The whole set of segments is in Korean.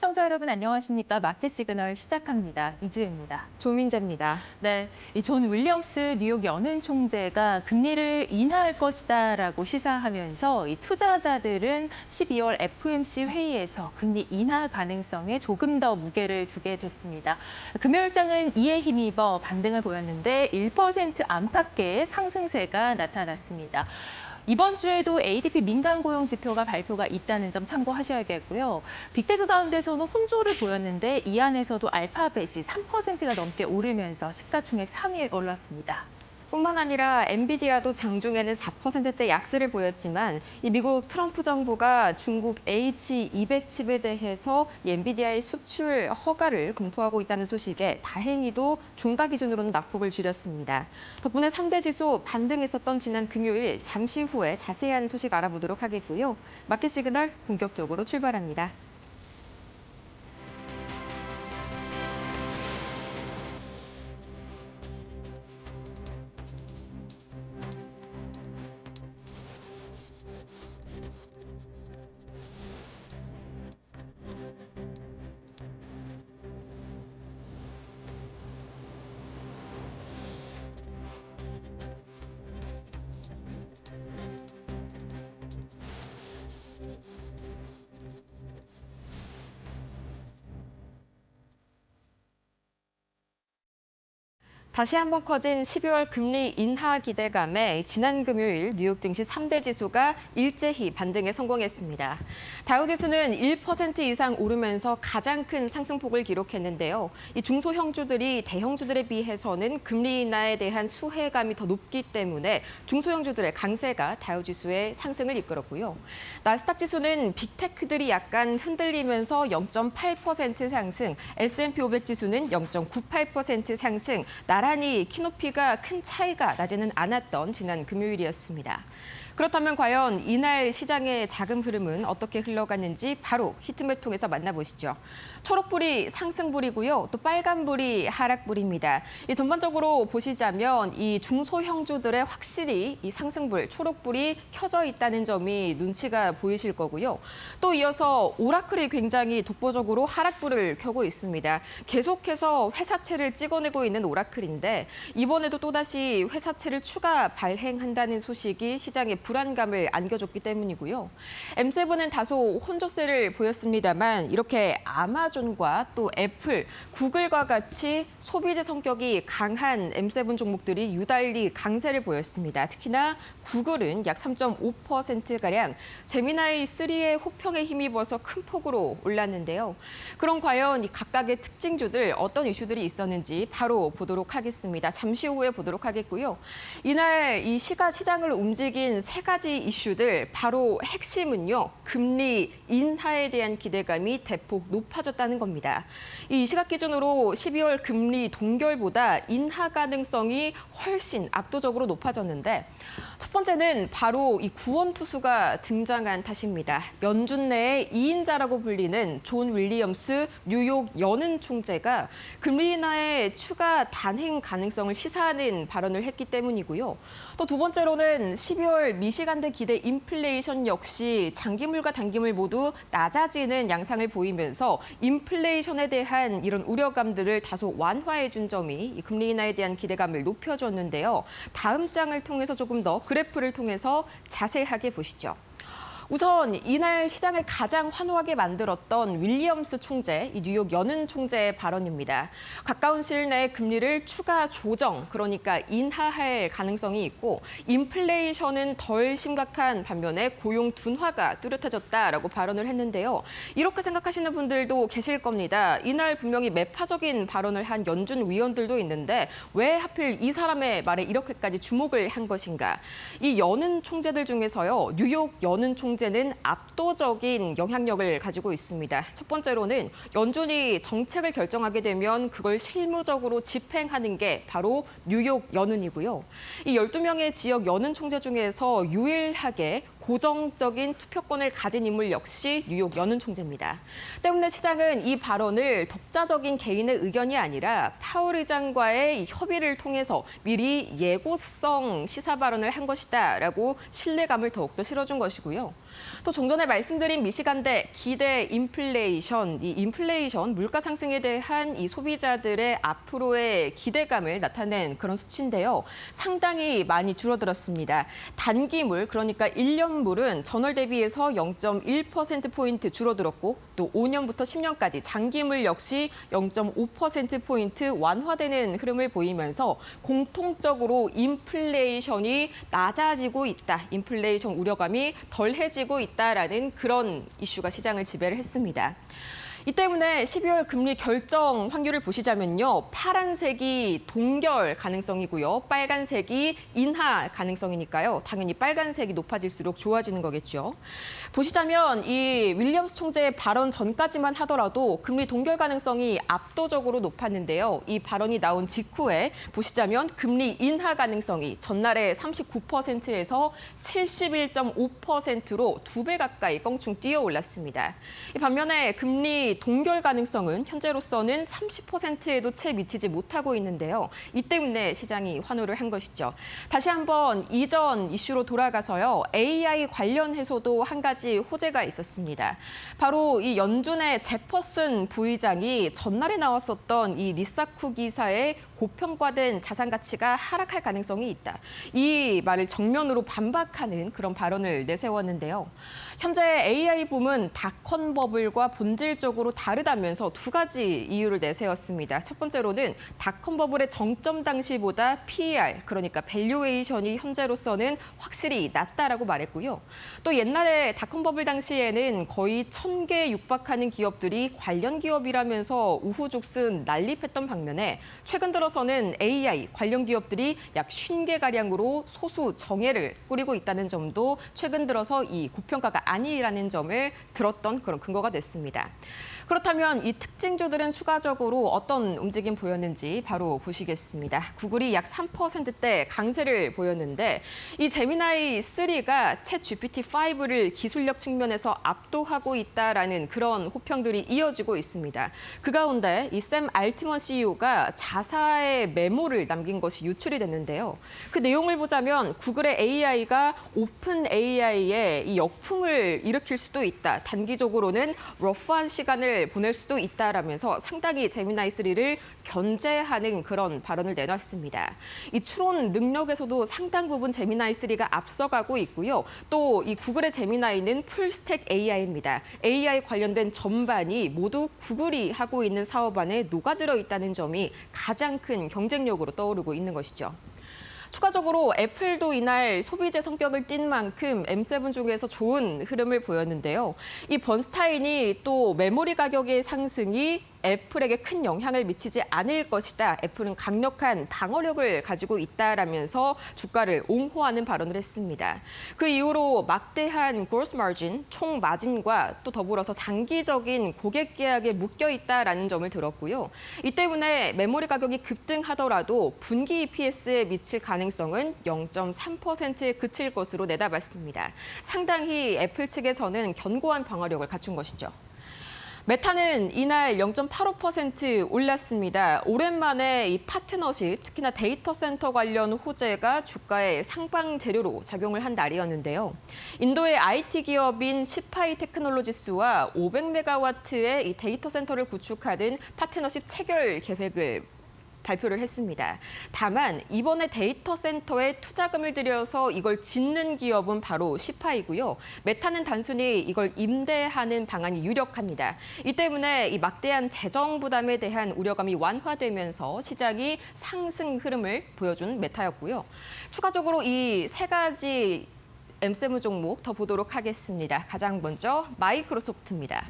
시청자 여러분 안녕하십니까? 마켓 시그널 시작합니다. 이주혜입니다. 조민재입니다. 네, 이 존 윌리엄스 뉴욕 연은 총재가 금리를 인하할 것이다라고 시사하면서 이 투자자들은 12월 FOMC 회의에서 금리 인하 가능성에 조금 더 무게를 두게 됐습니다. 금요일장은 이에 힘입어 반등을 보였는데 1% 안팎의 상승세가 나타났습니다. 이번 주에도 ADP 민간 고용 지표가 발표가 있다는 점 참고하셔야겠고요. 빅테크 가운데서는 혼조를 보였는데 이 안에서도 알파벳이 3%가 넘게 오르면서 시가총액 3위에 올랐습니다. 뿐만 아니라 엔비디아도 장중에는 4%대 약세를 보였지만 이 미국 트럼프 정부가 중국 H200 칩에 대해서 이 엔비디아의 수출 허가를 검토하고 있다는 소식에 다행히도 종가 기준으로는 낙폭을 줄였습니다. 덕분에 3대 지수 반등했었던 지난 금요일 잠시 후에 자세한 소식 알아보도록 하겠고요. 마켓 시그널 본격적으로 출발합니다. 다시 한번 커진 12월 금리 인하 기대감에 지난 금요일 뉴욕 증시 3대 지수가 일제히 반등에 성공했습니다. 다우지수는 1% 이상 오르면서 가장 큰 상승폭을 기록했는데요. 이 중소형주들이 대형주들에 비해서는 금리 인하에 대한 수혜감이 더 높기 때문에 중소형주들의 강세가 다우지수의 상승을 이끌었고요. 나스닥 지수는 빅테크들이 약간 흔들리면서 0.8% 상승, S&P 500 지수는 0.98% 상승, 나란히 키높이가 큰 차이가 나지는 않았던 지난 금요일이었습니다. 그렇다면 과연 이날 시장의 자금 흐름은 어떻게 흘러갔는지 바로 히트맵 통해서 만나보시죠. 초록불이 상승불이고요. 또 빨간불이 하락불입니다. 전반적으로 보시자면 이 중소형주들의 확실히 이 상승불, 초록불이 켜져 있다는 점이 눈치가 보이실 거고요. 또 이어서 오라클이 굉장히 독보적으로 하락불을 켜고 있습니다. 계속해서 회사채를 찍어내고 있는 오라클인데 이번에도 또다시 회사채를 추가 발행한다는 소식이 시장에 불안감을 안겨줬기 때문이고요. M7은 다소 혼조세를 보였습니다만 이렇게 아마존과 또 애플, 구글과 같이 소비재 성격이 강한 M7 종목들이 유달리 강세를 보였습니다. 특히나 구글은 약 3.5%가량 제미나이 3의 호평에 힘입어서 큰 폭으로 올랐는데요. 그럼 과연 이 각각의 특징주들 어떤 이슈들이 있었는지 바로 보도록 하겠습니다. 잠시 후에 보도록 하겠고요. 이날 이 시장을 움직인 세 가지 이슈들, 바로 핵심은요. 금리 인하에 대한 기대감이 대폭 높아졌다는 겁니다. 이 시각 기준으로 12월 금리 동결보다 인하 가능성이 훨씬 압도적으로 높아졌는데 첫 번째는 바로 이 구원투수가 등장한 탓입니다. 연준 내의 2인자라고 불리는 존 윌리엄스 뉴욕 연은 총재가 금리 인하의 추가 단행 가능성을 시사하는 발언을 했기 때문이고요. 또 두 번째로는 12월 미시간대 기대 인플레이션 역시 장기물과 단기물 모두 낮아지는 양상을 보이면서 인플레이션에 대한 이런 우려감들을 다소 완화해 준 점이 이 금리 인하에 대한 기대감을 높여줬는데요. 다음 장을 통해서 조금 더 그래프를 통해서 자세하게 보시죠. 우선 이날 시장을 가장 환호하게 만들었던 윌리엄스 총재, 이 뉴욕 연은 총재의 발언입니다. 가까운 시일 내에 금리를 추가 조정, 그러니까 인하할 가능성이 있고 인플레이션은 덜 심각한 반면에 고용 둔화가 뚜렷해졌다라고 발언을 했는데요. 이렇게 생각하시는 분들도 계실 겁니다. 이날 분명히 매파적인 발언을 한 연준 위원들도 있는데 왜 하필 이 사람의 말에 이렇게까지 주목을 한 것인가? 이 연은 총재들 중에서요. 뉴욕 연은 총재는 압도적인 영향력을 가지고 있습니다. 첫 번째로는 연준이 정책을 결정하게 되면 그걸 실무적으로 집행하는 게 바로 뉴욕 연은이고요. 이 12명의 지역 연은 총재 중에서 유일하게 고정적인 투표권을 가진 인물 역시 뉴욕 연은 총재입니다. 때문에 시장은 이 발언을 독자적인 개인의 의견이 아니라 파월 의장과의 협의를 통해서 미리 예고성 시사 발언을 한 것이다라고 신뢰감을 더욱더 실어준 것이고요. 또 좀 전에 말씀드린 미시간대 기대 인플레이션, 이 인플레이션 물가 상승에 대한 이 소비자들의 앞으로의 기대감을 나타낸 그런 수치인데요. 상당히 많이 줄어들었습니다. 단기물, 그러니까 1년물은 전월 대비해서 0.1%포인트 줄어들었고 또 5년부터 10년까지 장기물 역시 0.5%포인트 완화되는 흐름을 보이면서 공통적으로 인플레이션이 낮아지고 있다. 인플레이션 우려감이 덜해지고 있다라는 그런 이슈가 시장을 지배를 했습니다. 이 때문에 12월 금리 결정 확률을 보시자면요. 파란색이 동결 가능성이고요. 빨간색이 인하 가능성이니까요. 당연히 빨간색이 높아질수록 좋아지는 거겠죠. 보시자면 이 윌리엄스 총재의 발언 전까지만 하더라도 금리 동결 가능성이 압도적으로 높았는데요. 이 발언이 나온 직후에 보시자면 금리 인하 가능성이 전날에 39%에서 71.5%로 2배 가까이 껑충 뛰어 올랐습니다. 이 반면에 금리 동결 가능성은 현재로서는 30%에도 채 미치지 못하고 있는데요. 이 때문에 시장이 환호를 한 것이죠. 다시 한번 이전 이슈로 돌아가서요. AI 관련해서도 한 가지 호재가 있었습니다. 바로 이 연준의 제퍼슨 부의장이 전날에 나왔었던 이 리사쿠 기사의 고평가된 자산 가치가 하락할 가능성이 있다. 이 말을 정면으로 반박하는 그런 발언을 내세웠는데요. 현재 AI 붐은 닷컴 버블과 본질적으로 다르다면서 두 가지 이유를 내세웠습니다. 첫 번째로는 닷컴 버블의 정점 당시보다 PER, 그러니까 밸류에이션이 현재로서는 확실히 낮다라고 말했고요. 또 옛날에 닷컴 버블 당시에는 거의 1,000개에 육박하는 기업들이 관련 기업이라면서 우후죽순 난립했던 반면에 최근 들어서는 AI 관련 기업들이 약 50개가량으로 소수 정예를 꾸리고 있다는 점도 최근 들어서 이 고평가가 아니라는 점을 들었던 그런 근거가 됐습니다. 그렇다면 이 특징주들은 추가적으로 어떤 움직임 보였는지 바로 보시겠습니다. 구글이 약 3%대 강세를 보였는데 이 제미나이 3가 챗 GPT-5를 기술력 측면에서 압도하고 있다라는 그런 호평들이 이어지고 있습니다. 그 가운데 이 샘 알트먼 CEO가 자사의 메모를 남긴 것이 유출이 됐는데요. 그 내용을 보자면 구글의 AI가 오픈 AI에 이 역풍을 일으킬 수도 있다. 단기적으로는 러프한 시간을 보낼 수도 있다라면서 상당히 제미나이 3를 견제하는 그런 발언을 내놨습니다. 이 추론 능력에서도 상당 부분 제미나이 3가 앞서가고 있고요. 또 이 구글의 제미나이는 풀스택 AI입니다. AI 관련된 전반이 모두 구글이 하고 있는 사업 안에 녹아들어 있다는 점이 가장 큰 경쟁력으로 떠오르고 있는 것이죠. 추가적으로 애플도 이날 소비재 성격을 띈 만큼 M7 중에서 좋은 흐름을 보였는데요. 이 번스타인이 또 메모리 가격의 상승이 애플에게 큰 영향을 미치지 않을 것이다. 애플은 강력한 방어력을 가지고 있다라면서 주가를 옹호하는 발언을 했습니다. 그 이후로 막대한 gross margin, 총 마진과 또 더불어서 장기적인 고객 계약에 묶여 있다라는 점을 들었고요. 이 때문에 메모리 가격이 급등하더라도 분기 EPS에 미칠 가능성은 0.3%에 그칠 것으로 내다봤습니다. 상당히 애플 측에서는 견고한 방어력을 갖춘 것이죠. 메타는 이날 0.85% 올랐습니다. 오랜만에 이 파트너십, 특히나 데이터 센터 관련 호재가 주가의 상방 재료로 작용을 한 날이었는데요. 인도의 IT 기업인 시파이 테크놀로지스와 500메가와트의 이 데이터 센터를 구축하는 파트너십 체결 계획을 발표를 했습니다. 다만 이번에 데이터 센터에 투자금을 들여서 이걸 짓는 기업은 바로 시파이고요. 메타는 단순히 이걸 임대하는 방안이 유력합니다. 이 때문에 이 막대한 재정 부담에 대한 우려감이 완화되면서 시장이 상승 흐름을 보여준 메타였고요. 추가적으로 이 세 가지 M7 종목 더 보도록 하겠습니다. 가장 먼저 마이크로소프트입니다.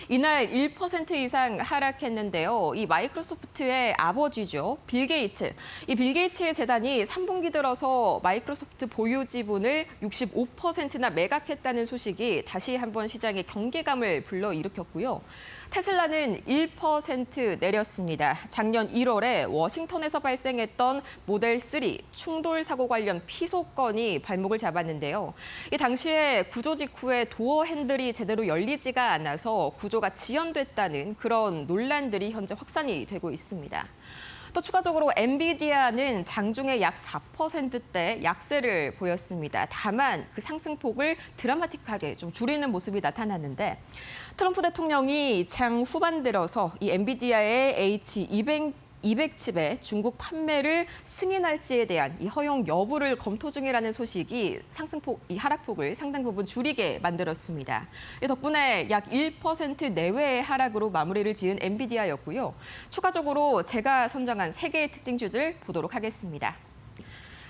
이날 1% 이상 하락했는데요. 이 마이크로소프트의 아버지죠. 빌 게이츠. 이 빌 게이츠의 재단이 3분기 들어서 마이크로소프트 보유 지분을 65%나 매각했다는 소식이 다시 한번 시장에 경계감을 불러일으켰고요. 테슬라는 1% 내렸습니다. 작년 1월에 워싱턴에서 발생했던 모델 3 충돌 사고 관련 피소건이 발목을 잡았는데요. 이 당시에 구조 직후에 도어 핸들이 제대로 열리지가 않아서 구조가 지연됐다는 그런 논란들이 현재 확산이 되고 있습니다. 또 추가적으로 엔비디아는 장중에 약 4%대 약세를 보였습니다. 다만 그 상승폭을 드라마틱하게 좀 줄이는 모습이 나타났는데 트럼프 대통령이 장 후반 들어서 이 엔비디아의 H200 칩의 중국 판매를 승인할지에 대한 이 허용 여부를 검토 중이라는 소식이 이 하락폭을 상당 부분 줄이게 만들었습니다. 이 덕분에 약 1% 내외의 하락으로 마무리를 지은 엔비디아였고요. 추가적으로 제가 선정한 3개의 특징주들 보도록 하겠습니다.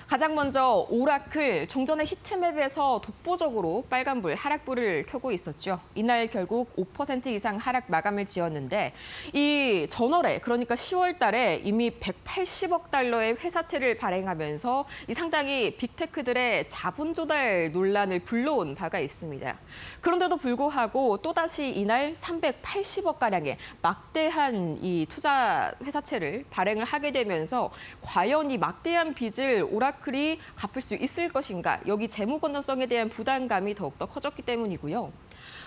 가장 먼저 오라클, 종전의 히트맵에서 독보적으로 빨간불, 하락불을 켜고 있었죠. 이날 결국 5% 이상 하락 마감을 지었는데 이 전월에, 그러니까 10월 달에 이미 180억 달러의 회사채를 발행하면서 이 상당히 빅테크들의 자본 조달 논란을 불러온 바가 있습니다. 그런데도 불구하고 또다시 이날 380억가량의 막대한 이 투자 회사채를 발행을 하게 되면서 과연 이 막대한 빚을 오라클이 갚을 수 있을 것인가, 여기 재무 건전성에 대한 부담감이 더욱더 커졌기 때문이고요.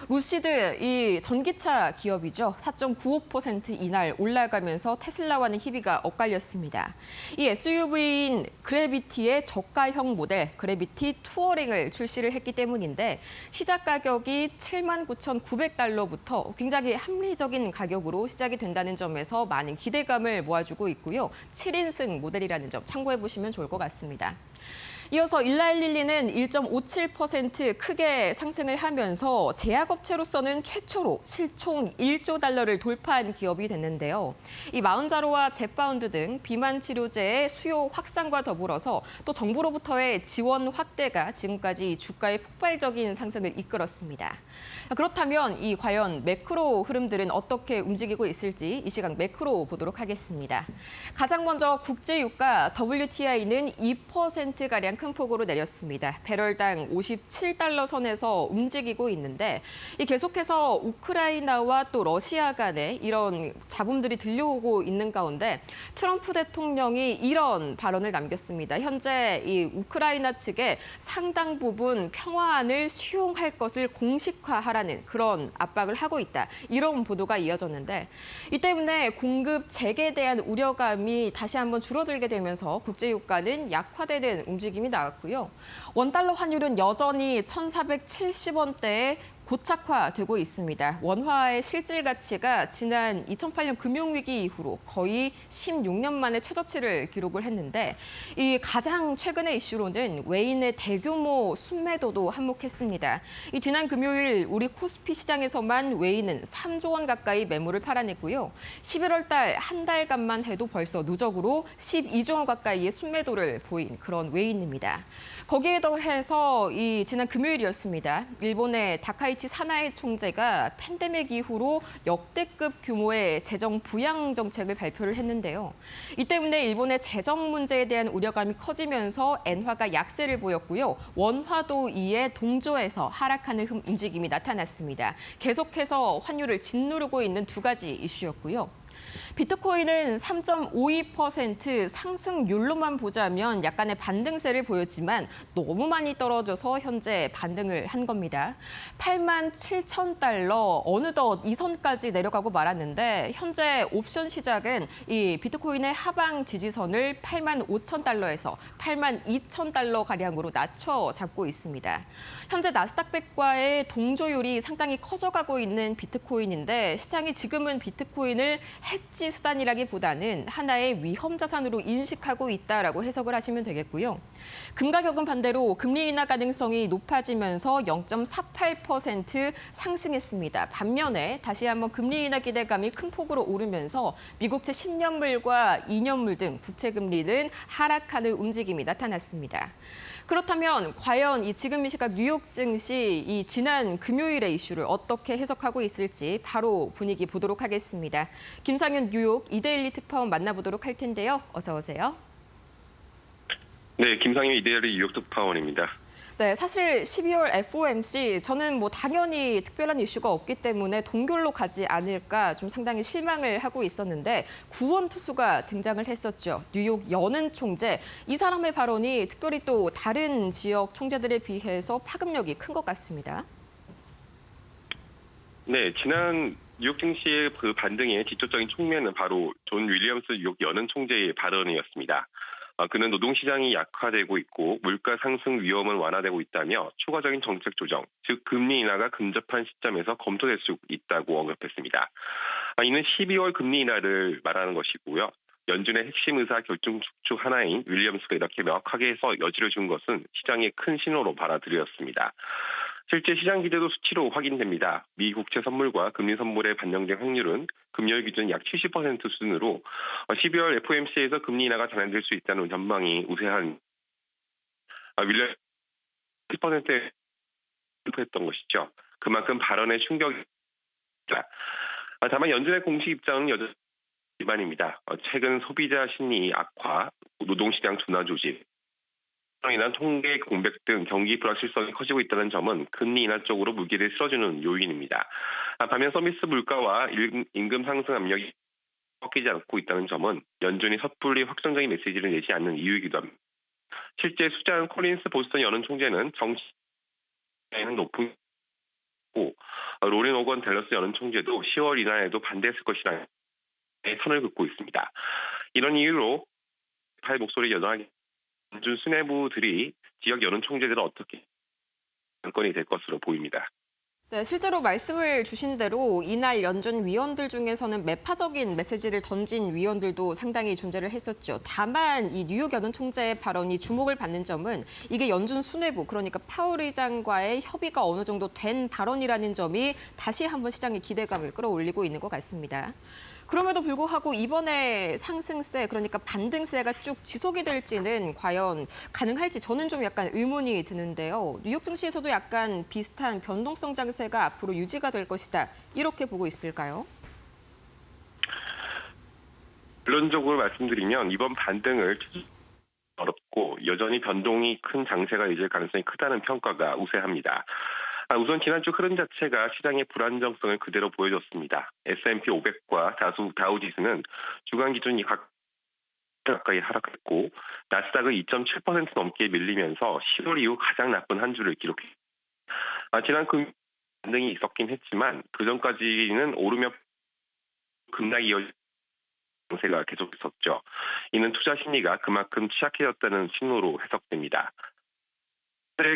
루시드, 이 전기차 기업이죠. 4.95% 이날 올라가면서 테슬라와는 희비가 엇갈렸습니다. 이 SUV인 그래비티의 저가형 모델 그래비티 투어링을 출시를 했기 때문인데 시작 가격이 79,900달러부터 굉장히 합리적인 가격으로 시작이 된다는 점에서 많은 기대감을 모아주고 있고요. 7인승 모델이라는 점 참고해 보시면 좋을 것 같습니다. 이어서 일라일릴리는 1.57% 크게 상승을 하면서 제약업체로서는 최초로 실총 1조 달러를 돌파한 기업이 됐는데요. 이 마운자로와 젯바운드 등 비만 치료제의 수요 확산과 더불어서 또 정부로부터의 지원 확대가 지금까지 주가의 폭발적인 상승을 이끌었습니다. 그렇다면 이 과연 매크로 흐름들은 어떻게 움직이고 있을지 이 시각 매크로 보도록 하겠습니다. 가장 먼저 국제유가 WTI는 2%가량 큰 폭으로 내렸습니다. 배럴당 57달러 선에서 움직이고 있는데 이 계속해서 우크라이나와 또 러시아 간에 이런 잡음들이 들려오고 있는 가운데 트럼프 대통령이 이런 발언을 남겼습니다. 현재 이 우크라이나 측에 상당 부분 평화안을 수용할 것을 공식화하라는 그런 압박을 하고 있다. 이런 보도가 이어졌는데 이 때문에 공급 재개에 대한 우려감이 다시 한번 줄어들게 되면서 국제유가는 약화되는 움직임이 나왔고요. 원달러 환율은 여전히 1,470원대에 고착화되고 있습니다. 원화의 실질 가치가 지난 2008년 금융위기 이후로 거의 16년 만에 최저치를 기록을 했는데 이 가장 최근의 이슈로는 외인의 대규모 순매도도 한몫했습니다. 이 지난 금요일 우리 코스피 시장에서만 외인은 3조 원 가까이 매물을 팔아냈고요. 11월 달 한 달간만 해도 벌써 누적으로 12조 원 가까이의 순매도를 보인 그런 외인입니다. 거기에 더해서 이 지난 금요일이었습니다. 일본의 다카이치 사나이 총재가 팬데믹 이후로 역대급 규모의 재정 부양 정책을 발표를 했는데요. 이 때문에 일본의 재정 문제에 대한 우려감이 커지면서 엔화가 약세를 보였고요. 원화도 이에 동조해서 하락하는 움직임이 나타났습니다. 계속해서 환율을 짓누르고 있는 두 가지 이슈였고요. 비트코인은 3.52% 상승률로만 보자면 약간의 반등세를 보였지만 너무 많이 떨어져서 현재 반등을 한 겁니다. 87,000달러 어느덧 이 선까지 내려가고 말았는데 현재 옵션 시작은 이 비트코인의 하방 지지선을 85,000달러에서 82,000달러 가량으로 낮춰 잡고 있습니다. 현재 나스닥100과의 동조율이 상당히 커져가고 있는 비트코인인데 시장이 지금은 비트코인을 해지 수단이라기보다는 하나의 위험 자산으로 인식하고 있다라고 해석을 하시면 되겠고요. 금 가격은 반대로 금리 인하 가능성이 높아지면서 0.48% 상승했습니다. 반면에 다시 한번 금리 인하 기대감이 큰 폭으로 오르면서 미국채 10년물과 2년물 등 국채 금리는 하락하는 움직임이 나타났습니다. 그렇다면 과연 이 지금 이 시각 뉴욕 증시 이 지난 금요일의 이슈를 어떻게 해석하고 있을지 바로 분위기 보도록 하겠습니다. 김상윤 뉴욕 이데일리 특파원 만나보도록 할 텐데요. 어서 오세요. 네, 김상윤 이데일리 뉴욕 특파원입니다. 네, 사실 12월 FOMC 저는 뭐 당연히 특별한 이슈가 없기 때문에 동결로 가지 않을까 좀 상당히 실망을 하고 있었는데 구원 투수가 등장을 했었죠. 뉴욕 여는 총재. 이 사람의 발언이 특별히 또 다른 지역 총재들에 비해서 파급력이 큰 것 같습니다. 네, 지난 뉴욕 증시의 그 반등의 직접적인 촉매는 바로 존 윌리엄스 뉴욕 연은 총재의 발언이었습니다. 그는 노동시장이 약화되고 있고 물가 상승 위험은 완화되고 있다며 추가적인 정책 조정, 즉 금리 인하가 근접한 시점에서 검토될 수 있다고 언급했습니다. 이는 12월 금리 인하를 말하는 것이고요. 연준의 핵심 의사 결정 중 하나인 윌리엄스가 이렇게 명확하게 해서 여지를 준 것은 시장의 큰 신호로 받아들였습니다. 실제 시장 기대도 수치로 확인됩니다. 미 국채 선물과 금리 선물에 반영된 확률은 금요일 기준 약 70% 수준으로 12월 FOMC에서 금리 인하가 진행될 수 있다는 전망이 우세한 윌리엄스 10%에 했던 것이죠. 그만큼 발언의 충격입니다. 다만 연준의 공식 입장은 여전히 기반입니다. 최근 소비자 심리 악화, 노동시장 둔화 조짐, 인한 통계 공백 등 경기 불확실성이 커지고 있다는 점은 금리 인하 쪽으로 무게를 실어주는 요인입니다. 반면 서비스 물가와 임금 상승 압력이 꺾이지 않고 있다는 점은 연준이 섣불리 확정적인 메시지를 내지 않는 이유이기도 합니다. 실제 수장 콜린스 보스턴 연은 총재는 정치에는 높은 고 로린 오건 댈러스 연은 총재도 10월 인하에도 반대했을 것이라는 선을 긋고 있습니다. 이런 이유로 팔 목소리 여전하게 연준 수뇌부들이 지역 연은 총재들은 어떻게 안건이 될 것으로 보입니다. 네, 실제로 말씀을 주신 대로 이날 연준 위원들 중에서는 매파적인 메시지를 던진 위원들도 상당히 존재를 했었죠. 다만 이 뉴욕 연은 총재의 발언이 주목을 받는 점은 이게 연준 수뇌부, 그러니까 파월 의장과의 협의가 어느 정도 된 발언이라는 점이 다시 한번 시장의 기대감을 끌어올리고 있는 것 같습니다. 그럼에도 불구하고 이번에 상승세, 그러니까 반등세가 쭉 지속이 될지는 과연 가능할지 저는 좀 약간 의문이 드는데요. 뉴욕 증시에서도 약간 비슷한 변동성 장세가 앞으로 유지가 될 것이다. 이렇게 보고 있을까요? 결론적으로 말씀드리면 이번 반등을 어렵고 여전히 변동이 큰 장세가 이어질 가능성이 크다는 평가가 우세합니다. 우선 지난주 흐름 자체가 시장의 불안정성을 그대로 보여줬습니다. S&P 500과 다우지수는 주간 기준이 가까이 하락했고 나스닥은 2.7% 넘게 밀리면서 10월 이후 가장 나쁜 한 주를 기록했습니다. 지난 금요일 반등이 있었긴 했지만 그전까지는 오르며 급락이 이어진 장세가 계속 있었죠. 이는 투자 심리가 그만큼 취약해졌다는 신호로 해석됩니다.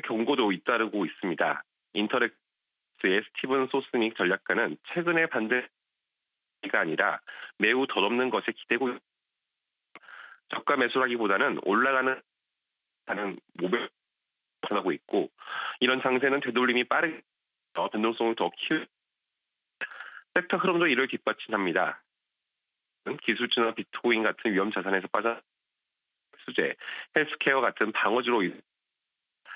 경고도 잇따르고 있습니다. 인터랙스의 스티븐 소스닉 전략가는 최근의 반대가 아니라 매우 덧없는 것에 기대고 저가 매수라기보다는 올라가는 모델을 하고 있고 이런 장세는 되돌림이 빠르게 변동성을 더 키울 섹터 흐름도 이를 뒷받침합니다. 기술주나 비트코인 같은 위험 자산에서 빠져 수재, 헬스케어 같은 방어주로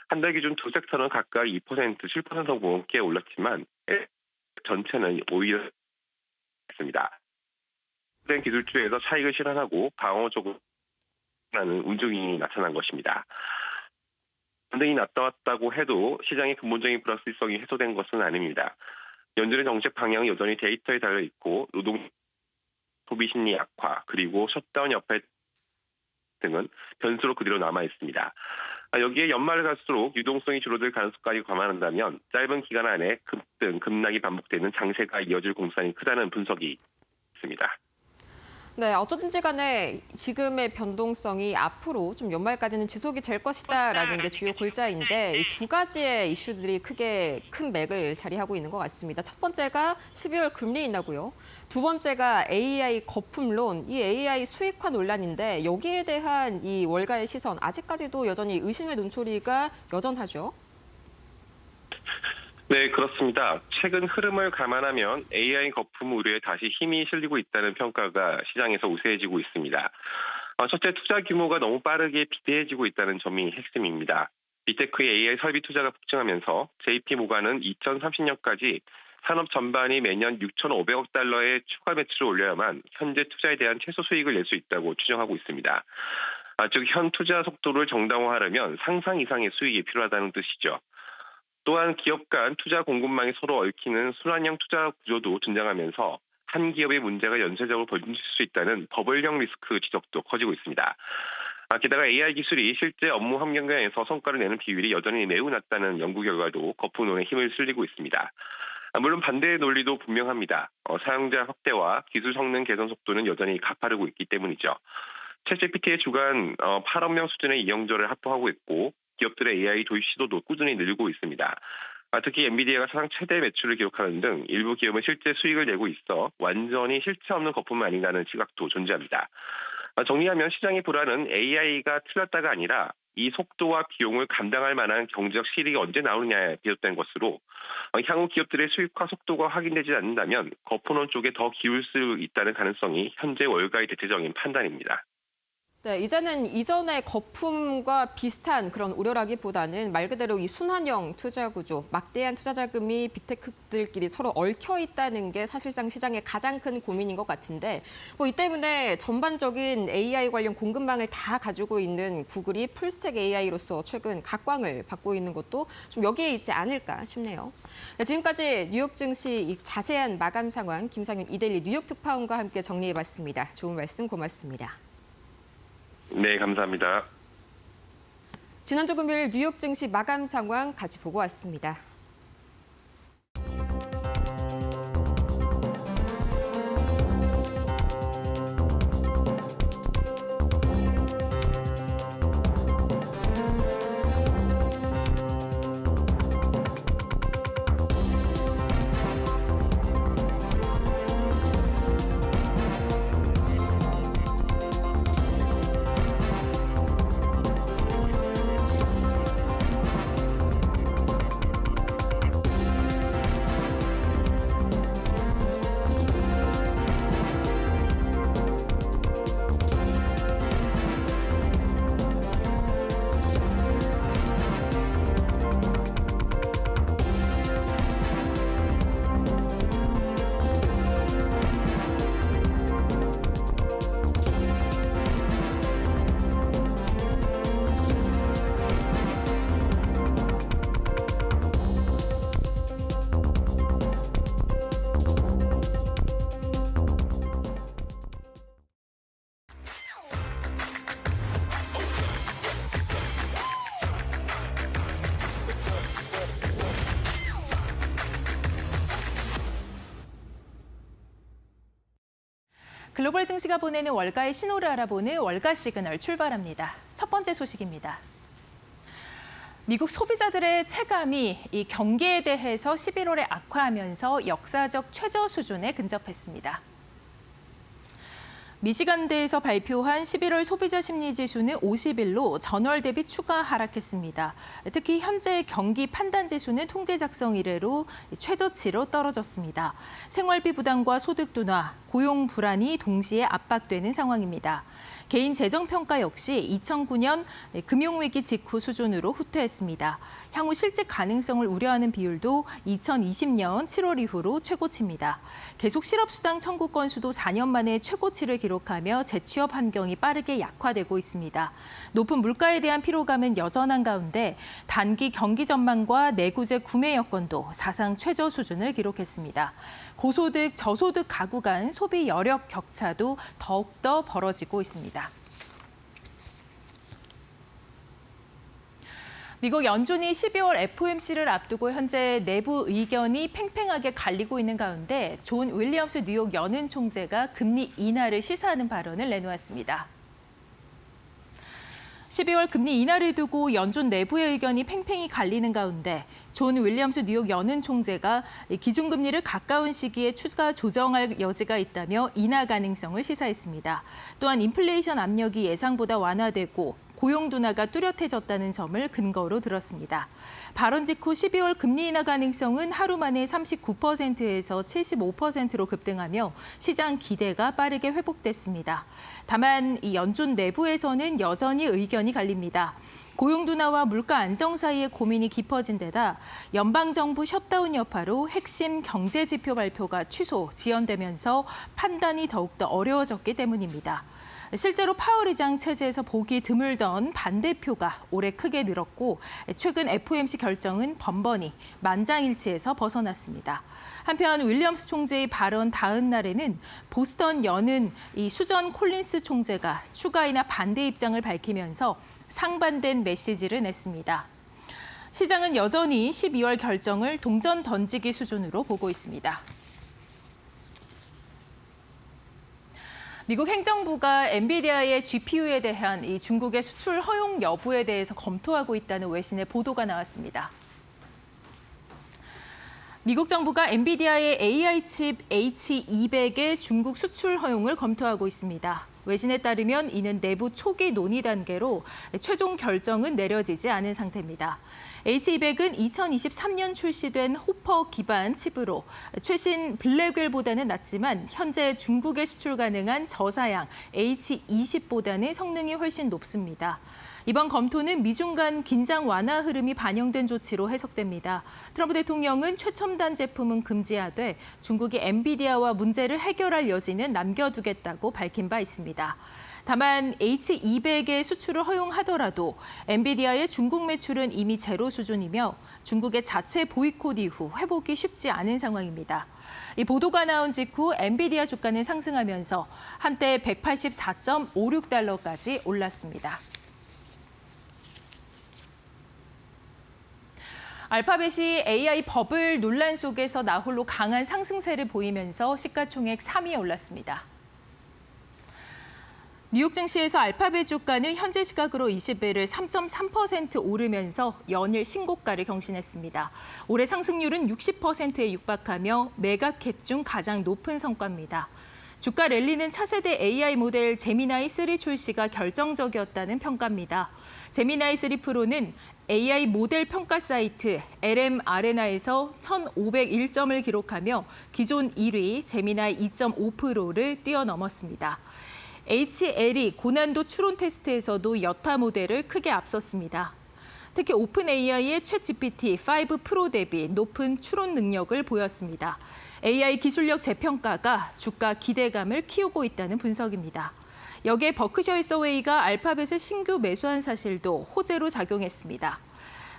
한 달 기준 두 섹터는 각각 2%, 7% 넘게 올랐지만 전체는 오히려 했습니다. 기술주에서 차익을 실현하고 방어 쪽으로 하는 움직임이 나타난 것입니다. 반등이 나타났다고 해도 시장의 근본적인 불확실성이 해소된 것은 아닙니다. 연준의 정책 방향은 여전히 데이터에 달려 있고 노동 소비 심리 약화 그리고 셧다운 여파 등은 변수로 그대로 남아 있습니다. 여기에 연말을 갈수록 유동성이 줄어들 가능성까지 감안한다면 짧은 기간 안에 급등, 급락이 반복되는 장세가 이어질 공산이 크다는 분석이 있습니다. 네, 어쩌든지 간에 지금의 변동성이 앞으로 좀 연말까지는 지속이 될 것이다라는 게 주요 골자인데 이 두 가지의 이슈들이 크게 큰 맥을 자리하고 있는 것 같습니다. 첫 번째가 12월 금리 인하고요. 두 번째가 AI 거품론, 이 AI 수익화 논란인데 여기에 대한 이 월가의 시선 아직까지도 여전히 의심의 눈초리가 여전하죠. 네, 그렇습니다. 최근 흐름을 감안하면 AI 거품 우려에 다시 힘이 실리고 있다는 평가가 시장에서 우세해지고 있습니다. 첫째, 투자 규모가 너무 빠르게 비대해지고 있다는 점이 핵심입니다. 빅테크의 AI 설비 투자가 폭증하면서 JP모간은 2030년까지 산업 전반이 매년 6,500억 달러의 추가 매출을 올려야만 현재 투자에 대한 최소 수익을 낼 수 있다고 추정하고 있습니다. 즉, 현 투자 속도를 정당화하려면 상상 이상의 수익이 필요하다는 뜻이죠. 또한 기업 간 투자 공급망이 서로 얽히는 순환형 투자 구조도 등장하면서 한 기업의 문제가 연쇄적으로 벌어질 수 있다는 버블형 리스크 지적도 커지고 있습니다. 게다가 AI 기술이 실제 업무 환경에서 성과를 내는 비율이 여전히 매우 낮다는 연구 결과도 거품론에 힘을 실리고 있습니다. 물론 반대의 논리도 분명합니다. 사용자 확대와 기술 성능 개선 속도는 여전히 가파르고 있기 때문이죠. 챗GPT의 주간 8억 명 수준의 이용자를 확보하고 있고 기업들의 AI 도입 시도도 꾸준히 늘고 있습니다. 특히 엔비디아가 사상 최대 매출을 기록하는 등 일부 기업은 실제 수익을 내고 있어 완전히 실체 없는 거품 아닌가는 시각도 존재합니다. 정리하면 시장의 불안은 AI가 틀렸다가 아니라 이 속도와 비용을 감당할 만한 경제적 실익이 언제 나오느냐에 비롯된 것으로 향후 기업들의 수익화 속도가 확인되지 않는다면 거품론 쪽에 더 기울 수 있다는 가능성이 현재 월가의 대체적인 판단입니다. 네, 이제는 이전의 거품과 비슷한 그런 우려라기보다는 말 그대로 이 순환형 투자 구조, 막대한 투자 자금이 빅테크들끼리 서로 얽혀 있다는 게 사실상 시장의 가장 큰 고민인 것 같은데 이 때문에 전반적인 AI 관련 공급망을 다 가지고 있는 구글이 풀스택 AI로서 최근 각광을 받고 있는 것도 좀 여기에 있지 않을까 싶네요. 네, 지금까지 뉴욕 증시 이 자세한 마감 상황 김상윤 이데일리 뉴욕 특파원과 함께 정리해봤습니다. 좋은 말씀 고맙습니다. 네, 감사합니다. 지난주 금요일 뉴욕 증시 마감 상황 같이 보고 왔습니다. 글로벌 증시가 보내는 월가의 신호를 알아보는 월가 시그널 출발합니다. 첫 번째 소식입니다. 미국 소비자들의 체감이 이 경기에 대해서 11월에 악화하면서 역사적 최저 수준에 근접했습니다. 미시간대에서 발표한 11월 소비자 심리 지수는 50일로 전월 대비 추가 하락했습니다. 특히 현재 경기 판단 지수는 통계 작성 이래로 최저치로 떨어졌습니다. 생활비 부담과 소득 둔화, 고용 불안이 동시에 압박되는 상황입니다. 개인 재정 평가 역시 2009년 금융위기 직후 수준으로 후퇴했습니다. 향후 실직 가능성을 우려하는 비율도 2020년 7월 이후로 최고치입니다. 계속 실업수당 청구 건수도 4년 만에 최고치를 기록하며 재취업 환경이 빠르게 약화되고 있습니다. 높은 물가에 대한 피로감은 여전한 가운데 단기 경기 전망과 내구재 구매 여건도 사상 최저 수준을 기록했습니다. 고소득, 저소득 가구 간 소비 여력 격차도 더욱더 벌어지고 있습니다. 미국 연준이 12월 FOMC를 앞두고 현재 내부 의견이 팽팽하게 갈리고 있는 가운데 존 윌리엄스 뉴욕 연은 총재가 금리 인하를 시사하는 발언을 내놓았습니다. 12월 금리 인하를 두고 연준 내부의 의견이 팽팽히 갈리는 가운데 존 윌리엄스 뉴욕 연은 총재가 기준금리를 가까운 시기에 추가 조정할 여지가 있다며 인하 가능성을 시사했습니다. 또한 인플레이션 압력이 예상보다 완화되고 고용 둔화가 뚜렷해졌다는 점을 근거로 들었습니다. 발언 직후 12월 금리 인하 가능성은 하루 만에 39%에서 75%로 급등하며 시장 기대가 빠르게 회복됐습니다. 다만 이 연준 내부에서는 여전히 의견이 갈립니다. 고용 둔화와 물가 안정 사이의 고민이 깊어진 데다 연방정부 셧다운 여파로 핵심 경제 지표 발표가 취소, 지연되면서 판단이 더욱더 어려워졌기 때문입니다. 실제로 파월 의장 체제에서 보기 드물던 반대표가 올해 크게 늘었고 최근 FOMC 결정은 번번이 만장일치에서 벗어났습니다. 한편 윌리엄스 총재의 발언 다음 날에는 보스턴 연은 이 수전 콜린스 총재가 추가 인하 반대 입장을 밝히면서 상반된 메시지를 냈습니다. 시장은 여전히 12월 결정을 동전 던지기 수준으로 보고 있습니다. 미국 행정부가 엔비디아의 GPU에 대한 이 중국의 수출 허용 여부에 대해서 검토하고 있다는 외신의 보도가 나왔습니다. 미국 정부가 엔비디아의 AI 칩 H200의 중국 수출 허용을 검토하고 있습니다. 외신에 따르면 이는 내부 초기 논의 단계로 최종 결정은 내려지지 않은 상태입니다. H200은 2023년 출시된 호퍼 기반 칩으로 최신 블랙웰보다는 낮지만 현재 중국에 수출 가능한 저사양 H20보다는 성능이 훨씬 높습니다. 이번 검토는 미중 간 긴장 완화 흐름이 반영된 조치로 해석됩니다. 트럼프 대통령은 최첨단 제품은 금지하되 중국이 엔비디아와 문제를 해결할 여지는 남겨두겠다고 밝힌 바 있습니다. 다만 H200의 수출을 허용하더라도 엔비디아의 중국 매출은 이미 제로 수준이며 중국의 자체 보이콧 이후 회복이 쉽지 않은 상황입니다. 이 보도가 나온 직후 엔비디아 주가는 상승하면서 한때 184.56달러까지 올랐습니다. 알파벳이 AI 버블 논란 속에서 나홀로 강한 상승세를 보이면서 시가총액 3위에 올랐습니다. 뉴욕 증시에서 알파벳 주가는 현재 시각으로 20일을 3.3% 오르면서 연일 신고가를 경신했습니다. 올해 상승률은 60%에 육박하며 메가캡 중 가장 높은 성과입니다. 주가 랠리는 차세대 AI 모델 제미나이 3 출시가 결정적이었다는 평가입니다. 제미나이 3 프로는 AI 모델 평가 사이트 LM아레나에서 1,501점을 기록하며 기존 1위 제미나이 2.5%를 뛰어넘었습니다. HL이 고난도 추론 테스트에서도 여타 모델을 크게 앞섰습니다. 특히 오픈 AI의 챗GPT-5 프로 대비 높은 추론 능력을 보였습니다. AI 기술력 재평가가 주가 기대감을 키우고 있다는 분석입니다. 여기에 버크셔 해서웨이가 알파벳을 신규 매수한 사실도 호재로 작용했습니다.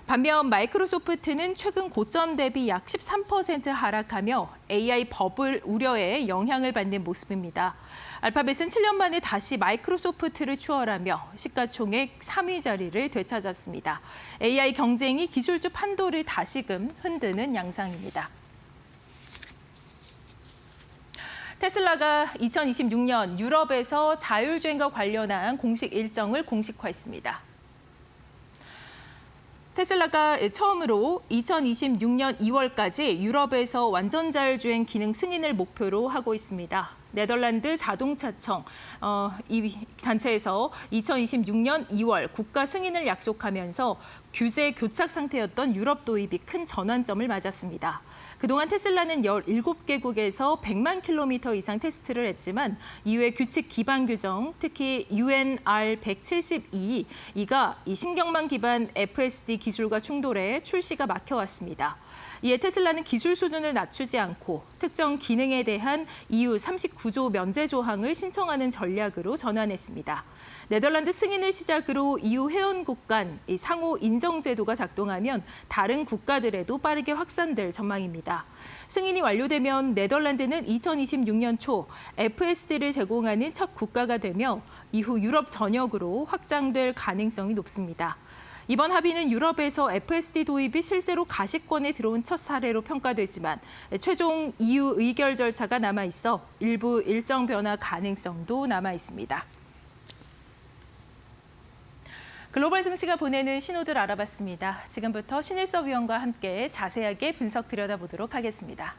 반면 마이크로소프트는 최근 고점 대비 약 13% 하락하며 AI 버블 우려에 영향을 받는 모습입니다. 알파벳은 7년 만에 다시 마이크로소프트를 추월하며 시가총액 3위 자리를 되찾았습니다. AI 경쟁이 기술주 판도를 다시금 흔드는 양상입니다. 테슬라가 2026년 유럽에서 자율주행과 관련한 공식 일정을 공식화했습니다. 테슬라가 처음으로 2026년 2월까지 유럽에서 완전 자율주행 기능 승인을 목표로 하고 있습니다. 네덜란드 자동차청 이 단체에서 2026년 2월 국가 승인을 약속하면서 규제 교착 상태였던 유럽 도입이 큰 전환점을 맞았습니다. 그동안 테슬라는 17개국에서 100만 킬로미터 이상 테스트를 했지만 이후에 규칙 기반 규정, 특히 UNR172가 이 신경망 기반 FSD 기술과 충돌해 출시가 막혀왔습니다. 이에 테슬라는 기술 수준을 낮추지 않고 특정 기능에 대한 EU 39조 면제 조항을 신청하는 전략으로 전환했습니다. 네덜란드 승인을 시작으로 EU 회원국 간 상호 인정 제도가 작동하면 다른 국가들에도 빠르게 확산될 전망입니다. 승인이 완료되면 네덜란드는 2026년 초 FSD를 제공하는 첫 국가가 되며 이후 유럽 전역으로 확장될 가능성이 높습니다. 이번 합의는 유럽에서 FSD 도입이 실제로 가시권에 들어온 첫 사례로 평가되지만 최종 EU 의결 절차가 남아 있어 일부 일정 변화 가능성도 남아 있습니다. 글로벌 증시가 보내는 신호들 알아봤습니다. 지금부터 신일섭 위원과 함께 자세하게 분석 들여다보도록 하겠습니다.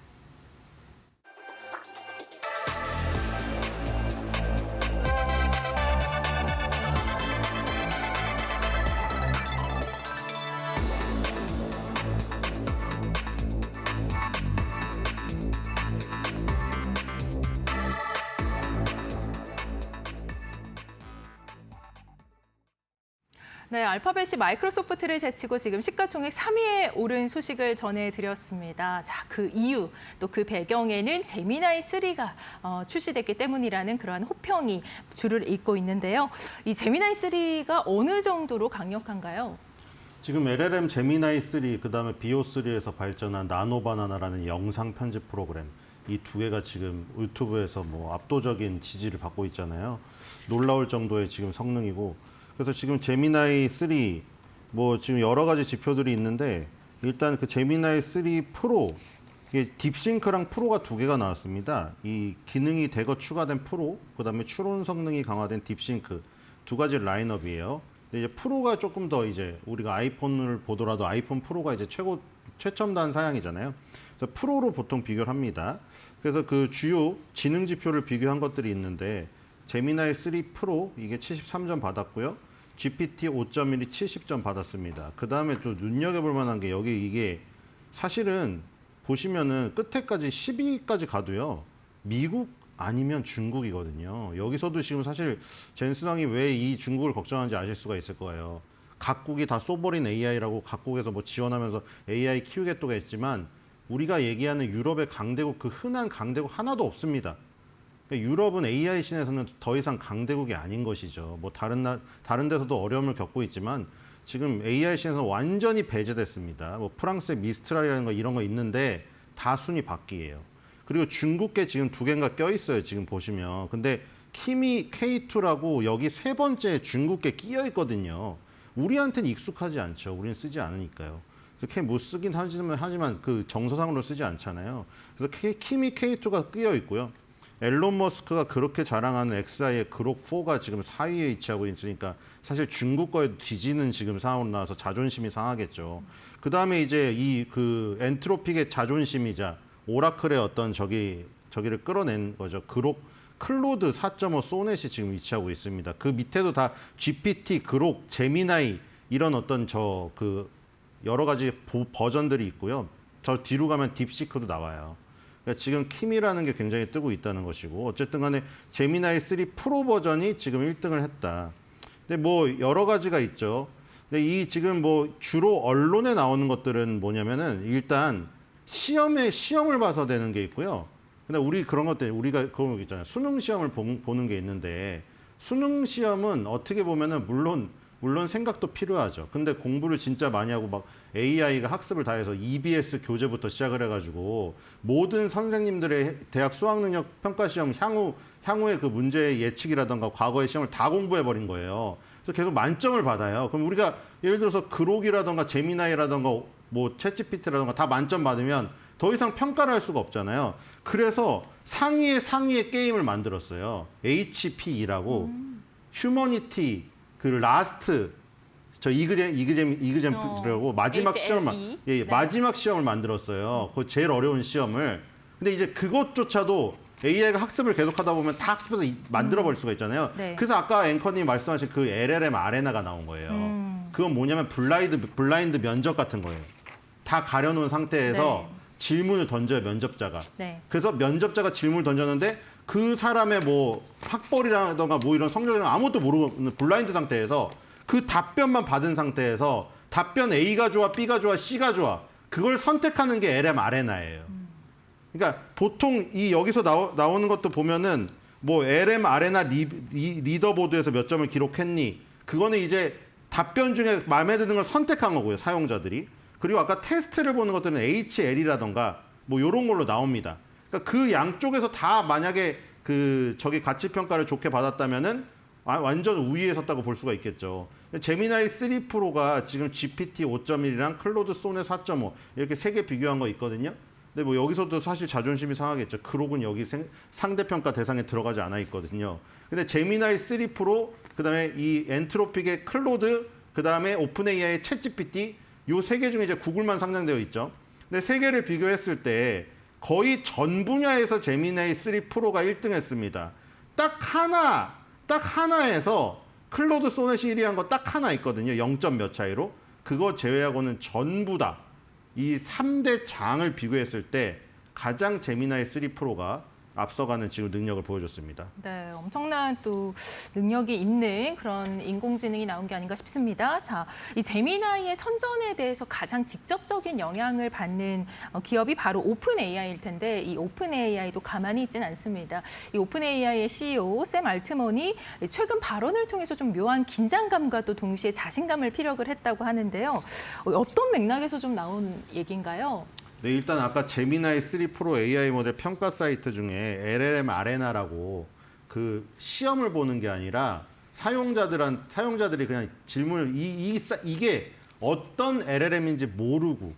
네, 알파벳이 마이크로소프트를 제치고 지금 시가총액 3위에 오른 소식을 전해드렸습니다. 자, 그 이유, 또 그 배경에는 제미나이 3가 출시됐기 때문이라는 그러한 호평이 줄을 잇고 있는데요. 이 제미나이 3가 어느 정도로 강력한가요? 지금 LLM 제미나이 3, 그다음에 비오3에서 발전한 나노바나나라는 영상 편집 프로그램, 이 두 개가 지금 유튜브에서 압도적인 지지를 받고 있잖아요. 놀라울 정도의 지금 성능이고, 그래서 지금 제미나이 3 뭐 지금 여러 가지 지표들이 있는데 일단 그 제미나이 3 프로 이게 딥싱크랑 프로가 두 개가 나왔습니다. 이 기능이 대거 추가된 프로, 그다음에 추론 성능이 강화된 딥싱크 두 가지 라인업이에요. 근데 이제 프로가 조금 더 이제 우리가 아이폰을 보더라도 아이폰 프로가 이제 최첨단 사양이잖아요. 그래서 프로로 보통 비교를 합니다. 그래서 그 주요 지능 지표를 비교한 것들이 있는데 제미나이 3 프로 이게 73점 받았고요. GPT 5.1이 70점 받았습니다. 그 다음에 또 눈여겨볼 만한 게 여기 이게 사실은 보시면은 끝에까지 10위까지 가도요. 미국 아니면 중국이거든요. 여기서도 지금 사실 젠스랑이 왜 이 중국을 걱정하는지 아실 수가 있을 거예요. 각국이 다 소버린 AI라고 각국에서 뭐 지원하면서 AI 키우겠다고 했지만 우리가 얘기하는 유럽의 강대국 그 흔한 강대국 하나도 없습니다. 유럽은 AI 씬에서는 더 이상 강대국이 아닌 것이죠. 뭐 다른 데서도 어려움을 겪고 있지만 지금 AI 씬에서 완전히 배제됐습니다. 뭐 프랑스의 미스트랄이라는 거 이런 거 있는데 다 순위 밖이에요. 그리고 중국계 지금 두 개인가 껴 있어요. 지금 보시면. 근데 키미 K2라고 여기 세 번째 중국계 끼어 있거든요. 우리한테는 익숙하지 않죠. 우리는 쓰지 않으니까요. 그래서 못 쓰긴 하지만 그 정서상으로 쓰지 않잖아요. 그래서 키미 K2가 끼어 있고요. 앨런 머스크가 그렇게 자랑하는 XI의 그록 4가 지금 4위에 위치하고 있으니까 사실 중국 거에 뒤지는 지금 상황으로 나와서 자존심이 상하겠죠. 그 다음에 이제 이 그 엔트로픽의 자존심이자 오라클의 어떤 저기를 끌어낸 거죠. 클로드 4.5 소넷이 지금 위치하고 있습니다. 그 밑에도 다 GPT, 그록, 제미나이 이런 어떤 여러 가지 버전들이 있고요. 저 뒤로 가면 딥시크도 나와요. 그러니까 지금 키미라는 게 굉장히 뜨고 있다는 것이고 어쨌든 간에 제미나이 3 프로 버전이 지금 1등을 했다. 근데 뭐 여러 가지가 있죠. 근데 이 지금 뭐 주로 언론에 나오는 것들은 뭐냐면은 일단 시험을 봐서 되는 게 있고요. 근데 우리 그런 것들 우리가 그런 거 있잖아요. 수능 시험을 보는 게 있는데 수능 시험은 어떻게 보면은 물론 생각도 필요하죠. 근데 공부를 진짜 많이 하고 막 AI가 학습을 다 해서 EBS 교재부터 시작을 해가지고 모든 선생님들의 대학 수학능력 평가시험 향후의 그 문제 예측이라던가 과거의 시험을 다 공부해버린 거예요. 그래서 계속 만점을 받아요. 그럼 우리가 예를 들어서 그록이라던가 제미나이라던가 뭐 챗GPT라던가 다 만점 받으면 더 이상 평가를 할 수가 없잖아요. 그래서 상위의 게임을 만들었어요. HPE라고 휴머니티 그 라스트 저 이그잼이라고 마지막 시험을 네. 마지막 시험을 만들었어요. 그 제일 어려운 시험을. 근데 이제 그것조차도 AI가 학습을 계속하다 보면 다 학습해서 만들어 버릴 수가 있잖아요. 네. 그래서 아까 앵커님 말씀하신 그 LLM 아레나가 나온 거예요. 그건 뭐냐면 블라인드 면접 같은 거예요. 다 가려놓은 상태에서 네. 질문을 던져요, 면접자가. 네. 그래서 면접자가 질문을 던졌는데 그 사람의 뭐 학벌이라던가 뭐 이런 성적이랑 아무것도 모르는 블라인드 상태에서 그 답변만 받은 상태에서 답변 A가 좋아, B가 좋아, C가 좋아. 그걸 선택하는 게 LM 아레나예요. 그러니까 보통 이 여기서 나오는 것도 보면은 뭐 LM 아레나 리더보드에서 몇 점을 기록했니? 그거는 이제 답변 중에 마음에 드는 걸 선택한 거고요, 사용자들이. 그리고 아까 테스트를 보는 것들은 HL이라던가 뭐 이런 걸로 나옵니다. 그러니까 그 양쪽에서 다 만약에 저기 가치 평가를 좋게 받았다면은 완전 우위에 섰다고 볼 수가 있겠죠. 제미나이 3 프로가 지금 GPT 5.1이랑 클로드 소넷 4.5 이렇게 세 개 비교한 거 있거든요. 근데 뭐 여기서도 사실 자존심이 상하겠죠. 그록은 여기 상대평가 대상에 들어가지 않아 있거든요. 근데 제미나이 3 프로, 그다음에 이 엔트로픽의 클로드, 그다음에 오픈 AI의 챗 GPT 요 세 개 중에 이제 구글만 상장되어 있죠. 근데 세 개를 비교했을 때 거의 전 분야에서 제미나이 3 프로가 1등 했습니다. 딱 하나에서 클로드 소넷이 1위 한 거 딱 하나 있거든요. 0점 몇 차이로. 그거 제외하고는 전부 다 이 3대 장을 비교했을 때 가장 제미나이 3 프로가 앞서가는 지금 능력을 보여줬습니다. 네, 엄청난 또 능력이 있는 그런 인공지능이 나온 게 아닌가 싶습니다. 자, 이 제미나이의 선전에 대해서 가장 직접적인 영향을 받는 기업이 바로 오픈 AI일 텐데 이 오픈 AI도 가만히 있지는 않습니다. 이 오픈 AI의 CEO 샘 알트먼이 최근 발언을 통해서 좀 묘한 긴장감과 또 동시에 자신감을 피력을 했다고 하는데요. 어떤 맥락에서 좀 나온 얘기인가요? 네, 일단 아까 제미나이 3 프로 AI 모델 평가 사이트 중에 LLM 아레나라고 그 시험을 보는 게 아니라 사용자들이 그냥 질문을 이게 어떤 LLM인지 모르고,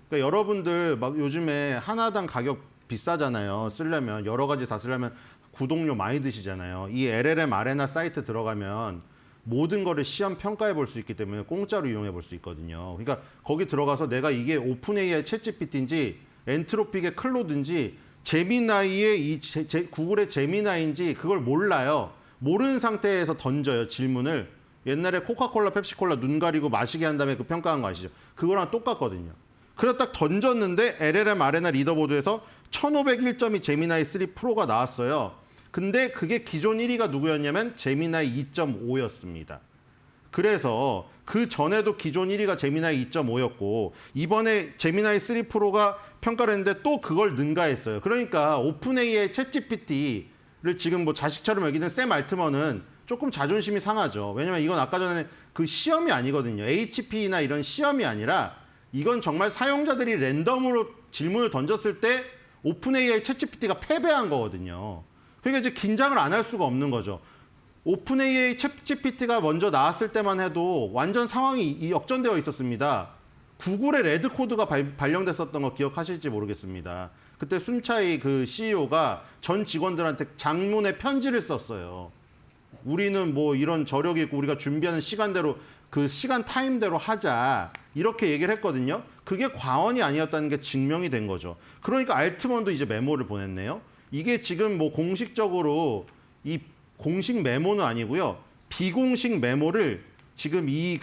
그러니까 여러분들 막 요즘에 하나당 가격 비싸잖아요. 쓰려면 여러 가지 다 쓰려면 구독료 많이 드시잖아요. 이 LLM 아레나 사이트 들어가면 모든 거를 시험 평가해 볼 수 있기 때문에 공짜로 이용해 볼 수 있거든요. 그러니까 거기 들어가서 내가 이게 오픈 AI 챗GPT인지 엔트로픽의 클로드인지 제미나이의 구글의 제미나이인지 그걸 몰라요. 모르는 상태에서 던져요, 질문을. 옛날에 코카콜라, 펩시콜라 눈 가리고 마시게 한 다음에 그 평가한 거 아시죠? 그거랑 똑같거든요. 그래서 딱 던졌는데 LLM 아레나 리더보드에서 1501점이 제미나이 3 프로가 나왔어요. 근데 그게 기존 1위가 누구였냐면 제미나이 2.5였습니다. 그래서 그 전에도 기존 1위가 제미나이 2.5였고 이번에 제미나이 3 프로가 평가를 했는데 또 그걸 능가했어요. 그러니까 오픈 AI의 챗GPT를 지금 뭐 자식처럼 여기는 샘 알트먼은 조금 자존심이 상하죠. 왜냐면 이건 아까 전에 그 시험이 아니거든요. HP나 이런 시험이 아니라 이건 정말 사용자들이 랜덤으로 질문을 던졌을 때 오픈 AI 챗GPT가 패배한 거거든요. 그러니까 이제 긴장을 안 할 수가 없는 거죠. 오픈 AI 챗GPT가 먼저 나왔을 때만 해도 완전 상황이 역전되어 있었습니다. 구글의 레드 코드가 발령됐었던 거 기억하실지 모르겠습니다. 그때 순차이 그 CEO가 전 직원들한테 장문의 편지를 썼어요. 우리는 뭐 이런 저력이 있고 우리가 준비하는 시간대로 그 시간 타임대로 하자 이렇게 얘기를 했거든요. 그게 과언이 아니었다는 게 증명이 된 거죠. 그러니까 알트먼도 이제 메모를 보냈네요. 이게 지금 뭐 공식적으로 이 공식 메모는 아니고요. 비공식 메모를 지금 이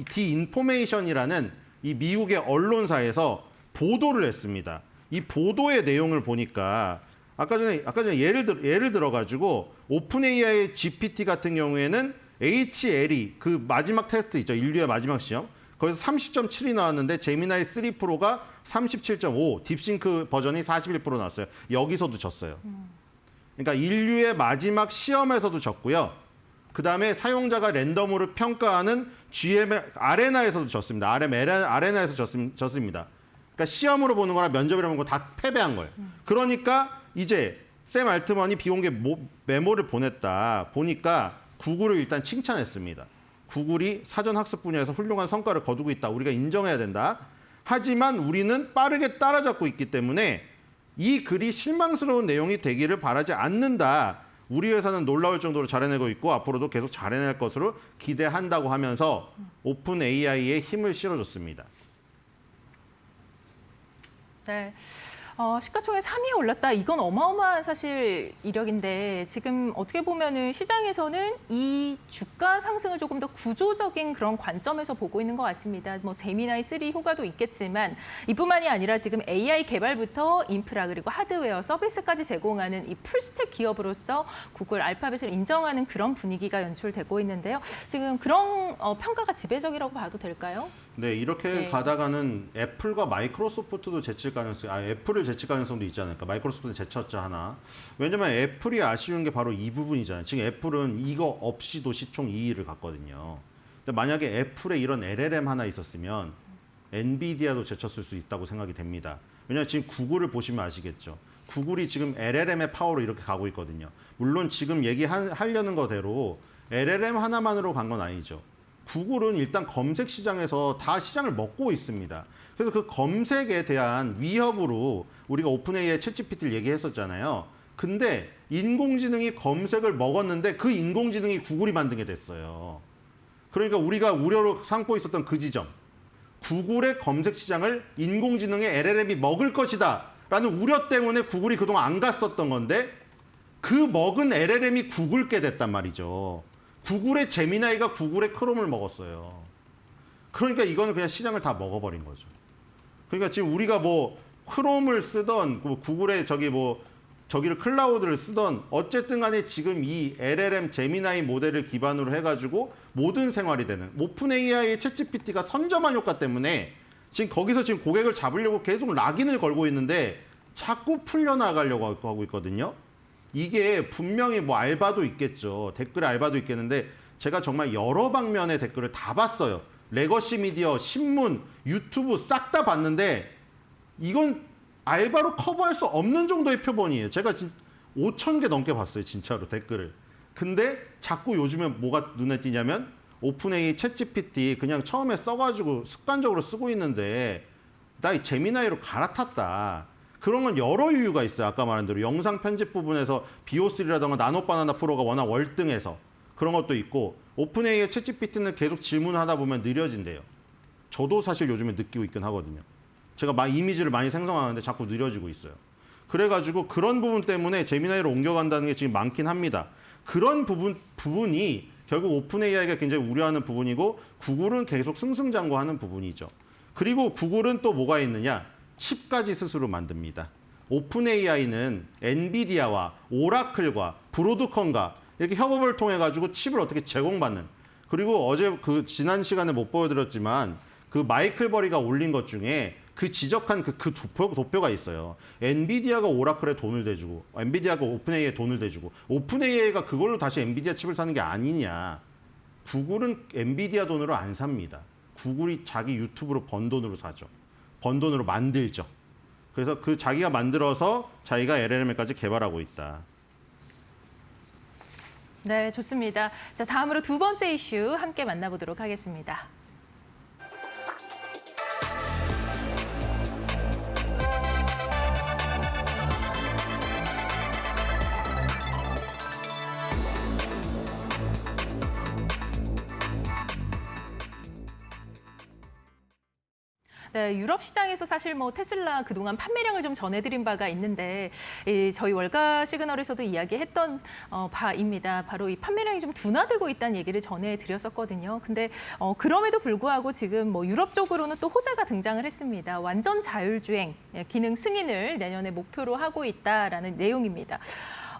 디인포메이션이라는 이 미국의 언론사에서 보도를 했습니다. 이 보도의 내용을 보니까 아까 전에 예를 들어 가지고 오픈 AI GPT 같은 경우에는 HLE 그 마지막 테스트 있죠. 인류의 마지막 시험. 거기서 30.7이 나왔는데 제미나이 3 프로가 37.5, 딥싱크 버전이 41% 나왔어요. 여기서도 졌어요. 그러니까 인류의 마지막 시험에서도 졌고요. 그다음에 사용자가 랜덤으로 평가하는 GM 아레나에서도 졌습니다. 아레나에서 졌습니다. 그러니까 시험으로 보는 거나 면접이라는 거 다 패배한 거예요. 그러니까 이제 샘 알트먼이 비공개 메모를 보냈다 보니까 구글을 일단 칭찬했습니다. 구글이 사전 학습 분야에서 훌륭한 성과를 거두고 있다. 우리가 인정해야 된다. 하지만 우리는 빠르게 따라잡고 있기 때문에 이 글이 실망스러운 내용이 되기를 바라지 않는다. 우리 회사는 놀라울 정도로 잘해내고 있고 앞으로도 계속 잘해낼 것으로 기대한다고 하면서 오픈 AI에 힘을 실어줬습니다. 네. 시가총액 3위에 올랐다. 이건 어마어마한 사실 이력인데 지금 어떻게 보면은 시장에서는 이 주가 상승을 조금 더 구조적인 그런 관점에서 보고 있는 것 같습니다. 뭐 제미나이 3 효과도 있겠지만 이뿐만이 아니라 지금 AI 개발부터 인프라 그리고 하드웨어 서비스까지 제공하는 이 풀스택 기업으로서 구글 알파벳을 인정하는 그런 분위기가 연출되고 있는데요. 지금 그런 평가가 지배적이라고 봐도 될까요? 네, 이렇게 가다가는 애플과 마이크로소프트도 제칠 가능성이, 애플을 제칠 가능성도 있지 않을까. 마이크로소프트는 제쳤죠, 하나. 왜냐면 애플이 아쉬운 게 바로 이 부분이잖아요. 지금 애플은 이거 없이도 시총 2위를 갔거든요. 근데 만약에 애플에 이런 LLM 하나 있었으면 엔비디아도 제쳤을 수 있다고 생각이 됩니다. 왜냐면 지금 구글을 보시면 아시겠죠. 구글이 지금 LLM의 파워로 이렇게 가고 있거든요. 물론 지금 얘기하려는 거대로 LLM 하나만으로 간 건 아니죠. 구글은 일단 검색 시장에서 다 시장을 먹고 있습니다. 그래서 그 검색에 대한 위협으로 우리가 오픈 AI 챗GPT를 얘기했었잖아요. 근데 인공지능이 검색을 먹었는데 그 인공지능이 구글이 만든 게 됐어요. 그러니까 우리가 우려로 삼고 있었던 그 지점. 구글의 검색 시장을 인공지능의 LLM이 먹을 것이다 라는 우려 때문에 구글이 그동안 안 갔었던 건데 그 먹은 LLM이 구글게 됐단 말이죠. 구글의 제미나이가 구글의 크롬을 먹었어요. 그러니까 이거는 그냥 시장을 다 먹어버린 거죠. 그러니까 지금 우리가 뭐 크롬을 쓰던 구글의 저기를 클라우드를 쓰던 어쨌든 간에 지금 이 LLM 제미나이 모델을 기반으로 해가지고 모든 생활이 되는 오픈 AI의 챗GPT가 선점한 효과 때문에 지금 거기서 지금 고객을 잡으려고 계속 락인을 걸고 있는데 자꾸 풀려나가려고 하고 있거든요. 이게 분명히 뭐 알바도 있겠죠. 댓글에 알바도 있겠는데 제가 정말 여러 방면의 댓글을 다 봤어요. 레거시 미디어, 신문, 유튜브 싹 다 봤는데 이건 알바로 커버할 수 없는 정도의 표본이에요. 제가 5,000개 넘게 봤어요. 진짜로 댓글을. 근데 자꾸 요즘에 뭐가 눈에 띄냐면 오픈 AI 챗GPT 그냥 처음에 써가지고 습관적으로 쓰고 있는데 나 이 제미나이로 갈아탔다. 그런 건 여러 이유가 있어요. 아까 말한 대로 영상 편집 부분에서 BO3라든가 나노바나나 프로가 워낙 월등해서 그런 것도 있고 오픈 AI의 챗GPT는 계속 질문하다 보면 느려진대요. 저도 사실 요즘에 느끼고 있긴 하거든요. 제가 막 이미지를 많이 생성하는데 자꾸 느려지고 있어요. 그래가지고 그런 부분 때문에 제미나이로 옮겨간다는 게 지금 많긴 합니다. 그런 부분이 결국 오픈 AI가 굉장히 우려하는 부분이고 구글은 계속 승승장구하는 부분이죠. 그리고 구글은 또 뭐가 있느냐? 칩까지 스스로 만듭니다. 오픈 AI는 엔비디아와 오라클과 브로드컴과 이렇게 협업을 통해 가지고 칩을 어떻게 제공받는. 그리고 어제 그 지난 시간에 못 보여드렸지만 그 마이클 버리가 올린 것 중에 그 지적한 그 도표가 있어요. 엔비디아가 오라클에 돈을 대주고, 엔비디아가 오픈 AI에 돈을 대주고, 오픈 AI가 그걸로 다시 엔비디아 칩을 사는 게 아니냐. 구글은 엔비디아 돈으로 안 삽니다. 구글이 자기 유튜브로 번 돈으로 사죠. 번 돈으로 만들죠. 그래서 그 자기가 만들어서 자기가 LLM까지 개발하고 있다. 네, 좋습니다. 자, 다음으로 두 번째 이슈 함께 만나보도록 하겠습니다. 네, 유럽 시장에서 사실 뭐 테슬라 그동안 판매량을 좀 전해드린 바가 있는데 저희 월가 시그널에서도 이야기했던 바입니다. 바로 이 판매량이 좀 둔화되고 있다는 얘기를 전해드렸었거든요. 근데 그럼에도 불구하고 지금 뭐 유럽 쪽으로는 또 호재가 등장을 했습니다. 완전 자율주행 기능 승인을 내년에 목표로 하고 있다라는 내용입니다.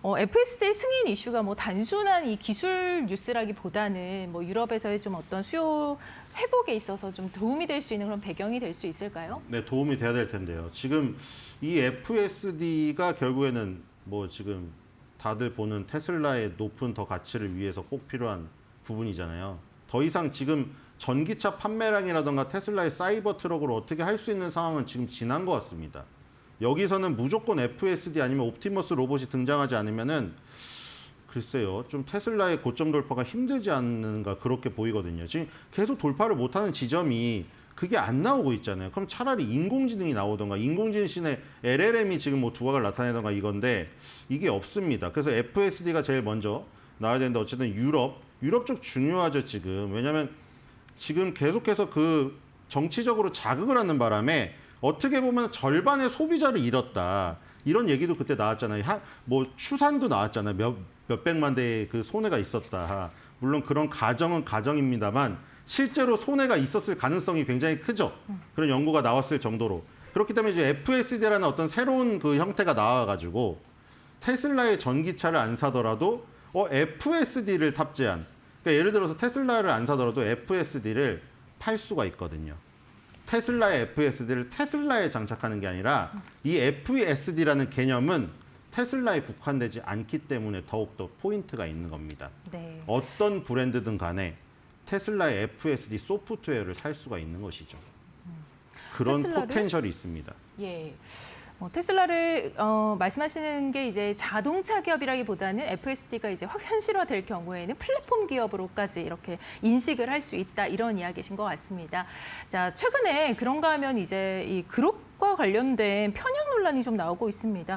FSD 승인 이슈가 뭐 단순한 이 기술 뉴스라기보다는 뭐 유럽에서의 좀 어떤 수요 회복에 있어서 좀 도움이 될 수 있는 그런 배경이 될 수 있을까요? 네, 도움이 돼야 될 텐데요. 지금 이 FSD가 결국에는 뭐 지금 다들 보는 테슬라의 높은 더 가치를 위해서 꼭 필요한 부분이잖아요. 더 이상 지금 전기차 판매량이라든가 테슬라의 사이버 트럭을 어떻게 할 수 있는 상황은 지금 지난 것 같습니다. 여기서는 무조건 FSD 아니면 옵티머스 로봇이 등장하지 않으면은 글쎄요, 좀 테슬라의 고점 돌파가 힘들지 않는가 그렇게 보이거든요. 지금 계속 돌파를 못하는 지점이 그게 안 나오고 있잖아요. 그럼 차라리 인공지능이 나오던가 인공지능신의 LLM이 지금 뭐 두각을 나타내던가 이건데 이게 없습니다. 그래서 FSD가 제일 먼저 나와야 되는데 어쨌든 유럽 쪽 중요하죠 지금. 왜냐하면 지금 계속해서 그 정치적으로 자극을 하는 바람에 어떻게 보면 절반의 소비자를 잃었다. 이런 얘기도 그때 나왔잖아요. 뭐 추산도 나왔잖아요. 몇백만 대의 그 손해가 있었다. 물론 그런 가정은 가정입니다만 실제로 손해가 있었을 가능성이 굉장히 크죠. 그런 연구가 나왔을 정도로. 그렇기 때문에 이제 FSD라는 어떤 새로운 그 형태가 나와가지고 테슬라의 전기차를 안 사더라도 FSD를 탑재한. 그러니까 예를 들어서 테슬라를 안 사더라도 FSD를 팔 수가 있거든요. 테슬라의 FSD를 테슬라에 장착하는 게 아니라 이 FSD라는 개념은 테슬라에 국한되지 않기 때문에 더욱더 포인트가 있는 겁니다. 네. 어떤 브랜드든 간에 테슬라의 FSD 소프트웨어를 살 수가 있는 것이죠. 그런 포텐셜이 있습니다. 예. 테슬라를 말씀하시는 게 이제 자동차 기업이라기보다는 FSD가 이제 확 현실화될 경우에는 플랫폼 기업으로까지 이렇게 인식을 할 수 있다 이런 이야기신 것 같습니다. 자, 최근에 그런가 하면 이제 이 그룹과 관련된 편향 논란이 좀 나오고 있습니다.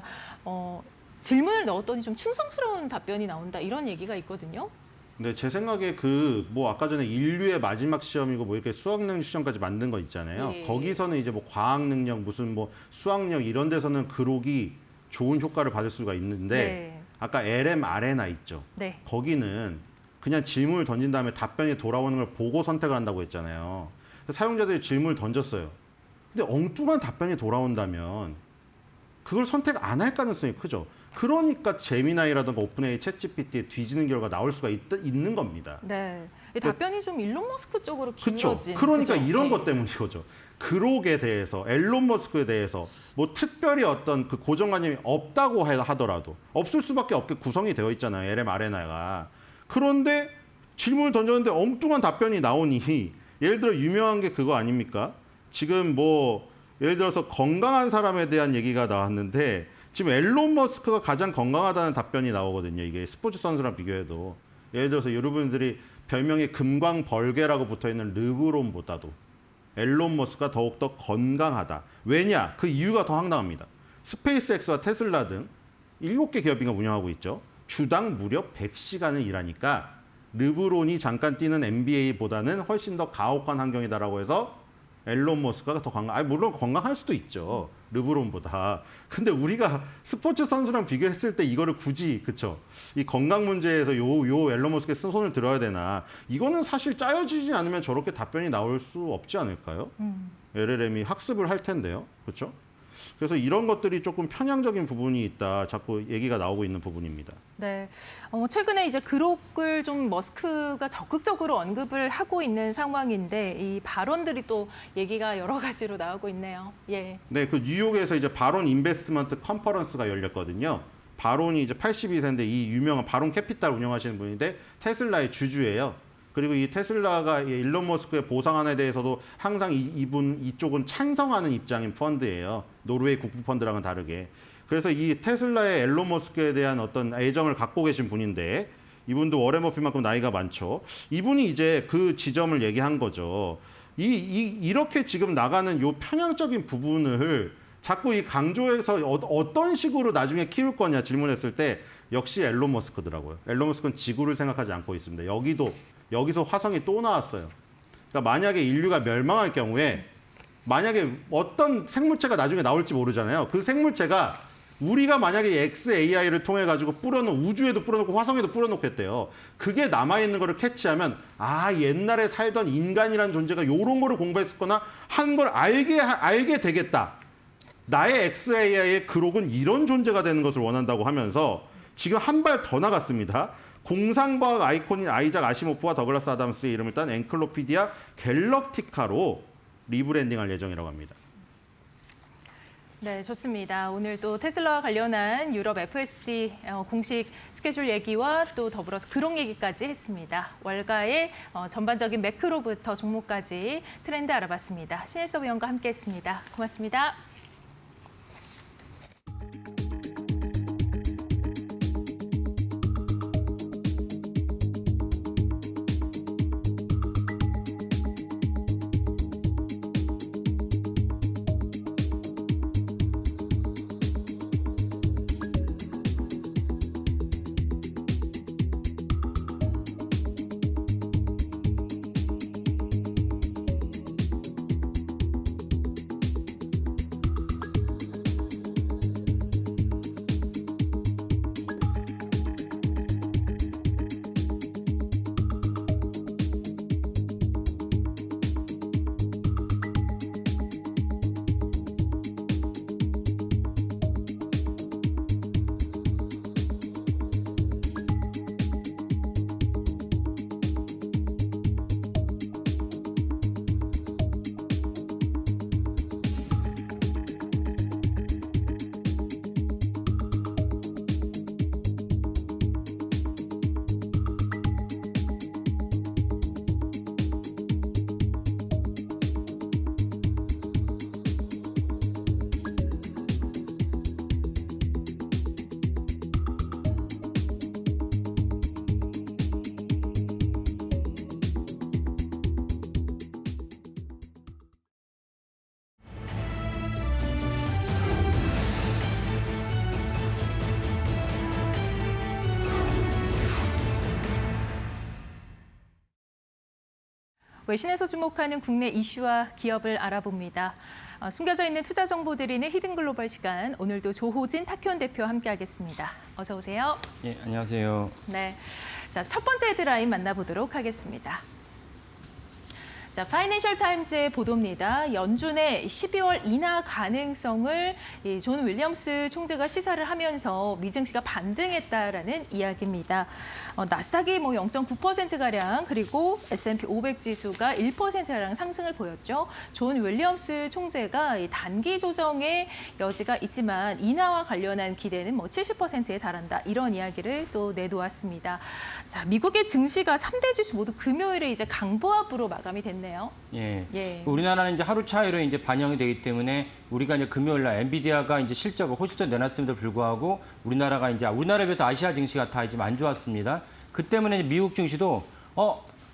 질문을 넣었더니 좀 충성스러운 답변이 나온다 이런 얘기가 있거든요. 근데 제 생각에 뭐 아까 전에 인류의 마지막 시험이고 뭐 이렇게 수학능력 시험까지 만든 거 있잖아요. 예. 거기서는 이제 뭐 과학능력 무슨 뭐 수학력 이런 데서는 그룹이 좋은 효과를 받을 수가 있는데 네. 아까 LM 아레나 있죠. 네. 거기는 그냥 질문을 던진 다음에 답변이 돌아오는 걸 보고 선택을 한다고 했잖아요. 사용자들이 질문을 던졌어요. 근데 엉뚱한 답변이 돌아온다면 그걸 선택 안 할 가능성이 크죠. 그러니까 제미나이라든가 오픈AI, 챗GPT에 뒤지는 결과가 나올 수가 있는 겁니다. 네. 이 답변이 좀 일론 머스크 쪽으로 그렇죠. 기울어진. 그러니까 그죠? 이런 네. 것 때문인 거죠. 그록에 대해서, 앨런 머스크에 대해서 뭐 특별히 어떤 그 고정관념이 없다고 하더라도 없을 수밖에 없게 구성이 되어 있잖아요. LM 아레나가. 그런데 질문을 던졌는데 엉뚱한 답변이 나오니 예를 들어 유명한 게 그거 아닙니까? 지금 뭐 예를 들어서 건강한 사람에 대한 얘기가 나왔는데 지금 앨런 머스크가 가장 건강하다는 답변이 나오거든요. 이게 스포츠 선수랑 비교해도. 예를 들어서 여러분들이 별명이 금광벌개라고 붙어있는 르브론보다도 앨런 머스크가 더욱더 건강하다. 왜냐? 그 이유가 더 황당합니다. 스페이스X와 테슬라 등 7개 기업이 운영하고 있죠. 주당 무려 100시간을 일하니까 르브론이 잠깐 뛰는 NBA보다는 훨씬 더 가혹한 환경이다라고 해서 앨런 머스크가 더 물론 건강할 수도 있죠. 르브론보다. 근데 우리가 스포츠 선수랑 비교했을 때 이거를 굳이 그쵸? 이 건강 문제에서 요 앨런 머스크의 손을 들어야 되나? 이거는 사실 짜여지지 않으면 저렇게 답변이 나올 수 없지 않을까요? LLM이 학습을 할 텐데요. 그렇죠? 그래서 이런 것들이 조금 편향적인 부분이 있다. 자꾸 얘기가 나오고 있는 부분입니다. 네, 최근에 이제 그록을 좀 머스크가 적극적으로 언급을 하고 있는 상황인데 이 발언들이 또 얘기가 여러 가지로 나오고 있네요. 예. 네, 그 뉴욕에서 이제 바론 인베스트먼트 컨퍼런스가 열렸거든요. 바론이 이제 82세인데 이 유명한 바론 캐피탈 운영하시는 분인데 테슬라의 주주예요. 그리고 이 테슬라가 일론 머스크의 보상안에 대해서도 항상 이쪽은 찬성하는 입장인 펀드예요. 노르웨이 국부 펀드랑은 다르게. 그래서 이 테슬라의 일론 머스크에 대한 어떤 애정을 갖고 계신 분인데 이분도 워렌 버핏만큼 나이가 많죠. 이분이 이제 그 지점을 얘기한 거죠. 이렇게 지금 나가는 요 편향적인 부분을 자꾸 이 강조해서 어떤 식으로 나중에 키울 거냐 질문했을 때 역시 앨런 머스크더라고요. 앨런 머스크는 지구를 생각하지 않고 있습니다. 여기서 화성이 또 나왔어요. 그러니까 만약에 인류가 멸망할 경우에 만약에 어떤 생물체가 나중에 나올지 모르잖아요. 그 생물체가 우리가 만약에 XAI를 통해 가지고 우주에도 뿌려놓고 화성에도 뿌려놓고 했대요. 그게 남아있는 거를 캐치하면 옛날에 살던 인간이라는 존재가 이런 거를 공부했었거나 한 걸 알게 되겠다. 나의 XAI의 그록은 이런 존재가 되는 것을 원한다고 하면서 지금 한 발 더 나갔습니다. 공상과학 아이콘인 아이작 아시모프와 더글라스 아담스의 이름을 딴 엔클로피디아 갤럭티카로 리브랜딩할 예정이라고 합니다. 네, 좋습니다. 오늘 또 테슬라와 관련한 유럽 FSD 공식 스케줄 얘기와 또 더불어서 그런 얘기까지 했습니다. 월가의 전반적인 매크로부터 종목까지 트렌드 알아봤습니다. 신일섭 위원과 함께했습니다. 고맙습니다. 외신에서 주목하는 국내 이슈와 기업을 알아봅니다. 숨겨져 있는 투자 정보 드리는 히든 글로벌 시간. 오늘도 조호진 타키온 대표와 함께하겠습니다. 어서 오세요. 예, 안녕하세요. 네, 자, 첫 번째 헤드라인 만나보도록 하겠습니다. 자, 파이낸셜 타임즈의 보도입니다. 연준의 12월 인하 가능성을 존 윌리엄스 총재가 시사를 하면서 미증시가 반등했다라는 이야기입니다. 나스닥이 0.9%가량 그리고 S&P 500 지수가 1%가량 상승을 보였죠. 존 윌리엄스 총재가 단기 조정의 여지가 있지만 인하와 관련한 기대는 70%에 달한다. 이런 이야기를 또 내놓았습니다. 자, 미국의 증시가 3대 지수 모두 금요일에 이제 강보합으로 마감이 됐네요. 예. 예. 우리나라는 이제 하루 차이로 이제 반영이 되기 때문에 우리가 이제 금요일 날 엔비디아가 이제 실적을 호실적 내놨음에도 불구하고 우리나라에 비해서 아시아 증시가 다 지금 안 좋았습니다. 그 때문에 이제 미국 증시도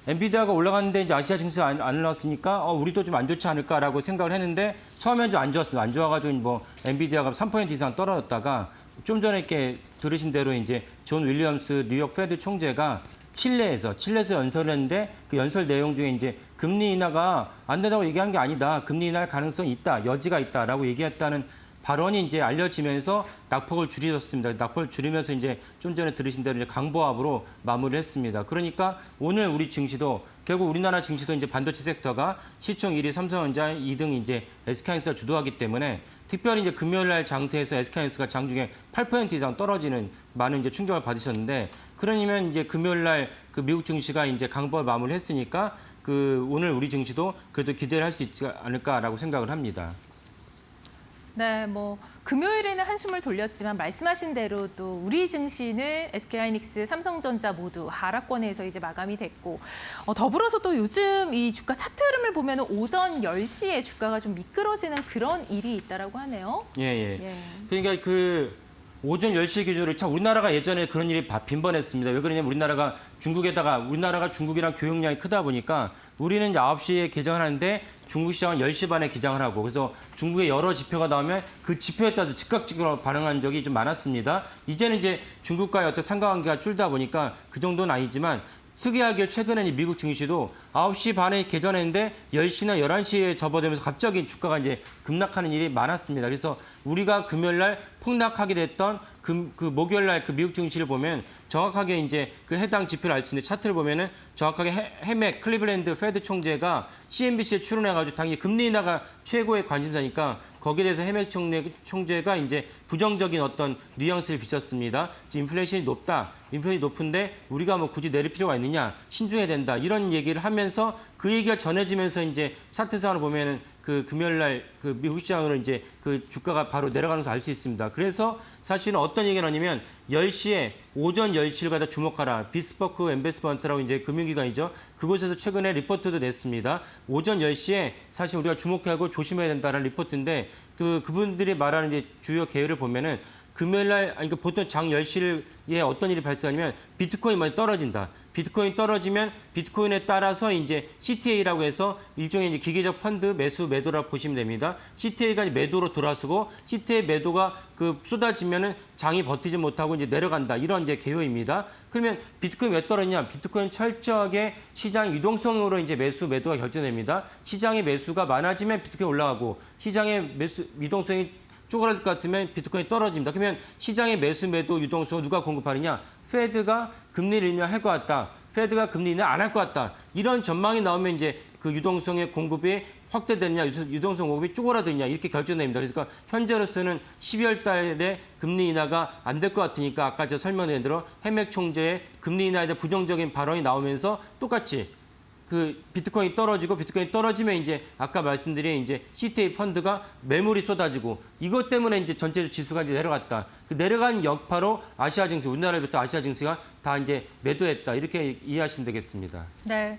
엔비디아가 올라갔는데 이제 아시아 증시가 안 올라왔으니까 우리도 좀 안 좋지 않을까라고 생각을 했는데 처음엔 좀 안 좋았어요. 안 좋아가지고 뭐 엔비디아가 3% 이상 떨어졌다가 좀 전에 이렇게 들으신 대로 이제 존 윌리엄스 뉴욕 페드 총재가 칠레에서 연설을 했는데 그 연설 내용 중에 이제 금리 인하가 안 된다고 얘기한 게 아니다. 금리 인하할 가능성이 있다. 여지가 있다라고 얘기했다는 발언이 이제 알려지면서 낙폭을 줄이셨습니다. 낙폭을 줄이면서 이제 좀 전에 들으신 대로 이제 강보합으로 마무리를 했습니다. 그러니까 오늘 우리 증시도 결국 우리나라 증시도 이제 반도체 섹터가 시총 1위 삼성전자, 2등 이제 SK하이닉스가 주도하기 때문에 특별히 이제 금요일 날 장세에서 SK하이닉스가 장중에 8% 이상 떨어지는 많은 이제 충격을 받으셨는데 그러면 이제 금요일 날 그 미국 증시가 이제 강보합 마무리를 했으니까 그 오늘 우리 증시도 그래도 기대를 할 수 있지 않을까라고 생각을 합니다. 네, 뭐 금요일에는 한숨을 돌렸지만 말씀하신 대로 또 우리 증시는 SK하이닉스, 삼성전자 모두 하락권에서 이제 마감이 됐고 더불어서 또 요즘 이 주가 차트 흐름을 보면 오전 10시에 주가가 좀 미끄러지는 그런 일이 있다라고 하네요. 예. 예. 그러니까 그 오전 10시 기준으로 참 우리나라가 예전에 그런 일이 빈번했습니다. 왜 그러냐면 우리나라가 중국이랑 교역량이 크다 보니까 우리는 이제 9시에 개장을 하는데 중국 시장은 10시 반에 개장을 하고 그래서 중국의 여러 지표가 나오면 그 지표에 따라 즉각적으로 반응한 적이 좀 많았습니다. 이제는 이제 중국과의 어떤 상관관계가 줄다 보니까 그 정도는 아니지만 특이하게 최근에 미국 증시도 9시 반에 개전했는데 10시나 11시에 접어들면서 갑자기 주가가 이제 급락하는 일이 많았습니다. 그래서 우리가 금요일 날 폭락하게 됐던 그 목요일 날 그 미국 증시를 보면 정확하게 이제 그 해당 지표를 알 수 있는데 차트를 보면은 정확하게 해맥 클리블랜드 페드 총재가 CNBC에 출연해가지고 당연히 금리 인하가 최고의 관심사니까 거기에 대해서 해맥 총재가 이제 부정적인 어떤 뉘앙스를 비쳤습니다. 인플레이션이 높다. 인플레이션이 높은데 우리가 뭐 굳이 내릴 필요가 있느냐. 신중해야 된다. 이런 얘기를 하면서 그 얘기가 전해지면서 이제 차트상으로 보면은 그 금요일 날 그 미국 시장으로 이제 그 주가가 바로 내려가는 것을 알 수 있습니다. 그래서 사실은 어떤 얘기가 나냐면 10시에 오전 10시를 갖다 주목하라. 비스퍼크 엠베스먼트라고 이제 금융기관이죠. 그곳에서 최근에 리포트도 냈습니다. 오전 10시에 사실 우리가 주목하고 조심해야 된다는 리포트인데 그분들이 말하는 이제 주요 계획을 보면은 금요일 날, 그러니까 보통 장 10시에 어떤 일이 발생하냐면 비트코인이 많이 떨어진다. 비트코인 떨어지면 비트코인에 따라서 이제 CTA라고 해서 일종의 이제 기계적 펀드 매도라고 보시면 됩니다. CTA가 매도로 돌아서고 CTA 매도가 그 쏟아지면은 장이 버티지 못하고 이제 내려간다. 이런 이제 개요입니다. 그러면 비트코인 왜 떨어지냐? 비트코인 철저하게 시장 유동성으로 이제 매도가 결정됩니다. 시장의 매수가 많아지면 비트코인 올라가고 시장의 유동성이 쪼그라들 것 같으면 비트코인이 떨어집니다. 그러면 시장의 매도 유동성 누가 공급하느냐? 페드가 금리를 인하할 것 같다. 페드가 금리 인하 안 할 것 같다. 이런 전망이 나오면 이제 그 유동성의 공급이 확대되느냐, 유동성 공급이 쪼그라드느냐 이렇게 결정됩니다. 그러니까 현재로서는 12월 달에 금리 인하가 안 될 것 같으니까 아까 제가 설명드린 대로 해맥 총재의 금리 인하에 대한 부정적인 발언이 나오면서 똑같이 그 비트코인이 떨어지면 이제 아까 말씀드린 이제 CTA 펀드가 매물이 쏟아지고 이것 때문에 이제 전체 지수가 이제 내려갔다. 그 내려간 여파로 아시아 증시, 우리나라부터 아시아 증시가 다 이제 매도했다. 이렇게 이해하시면 되겠습니다. 네.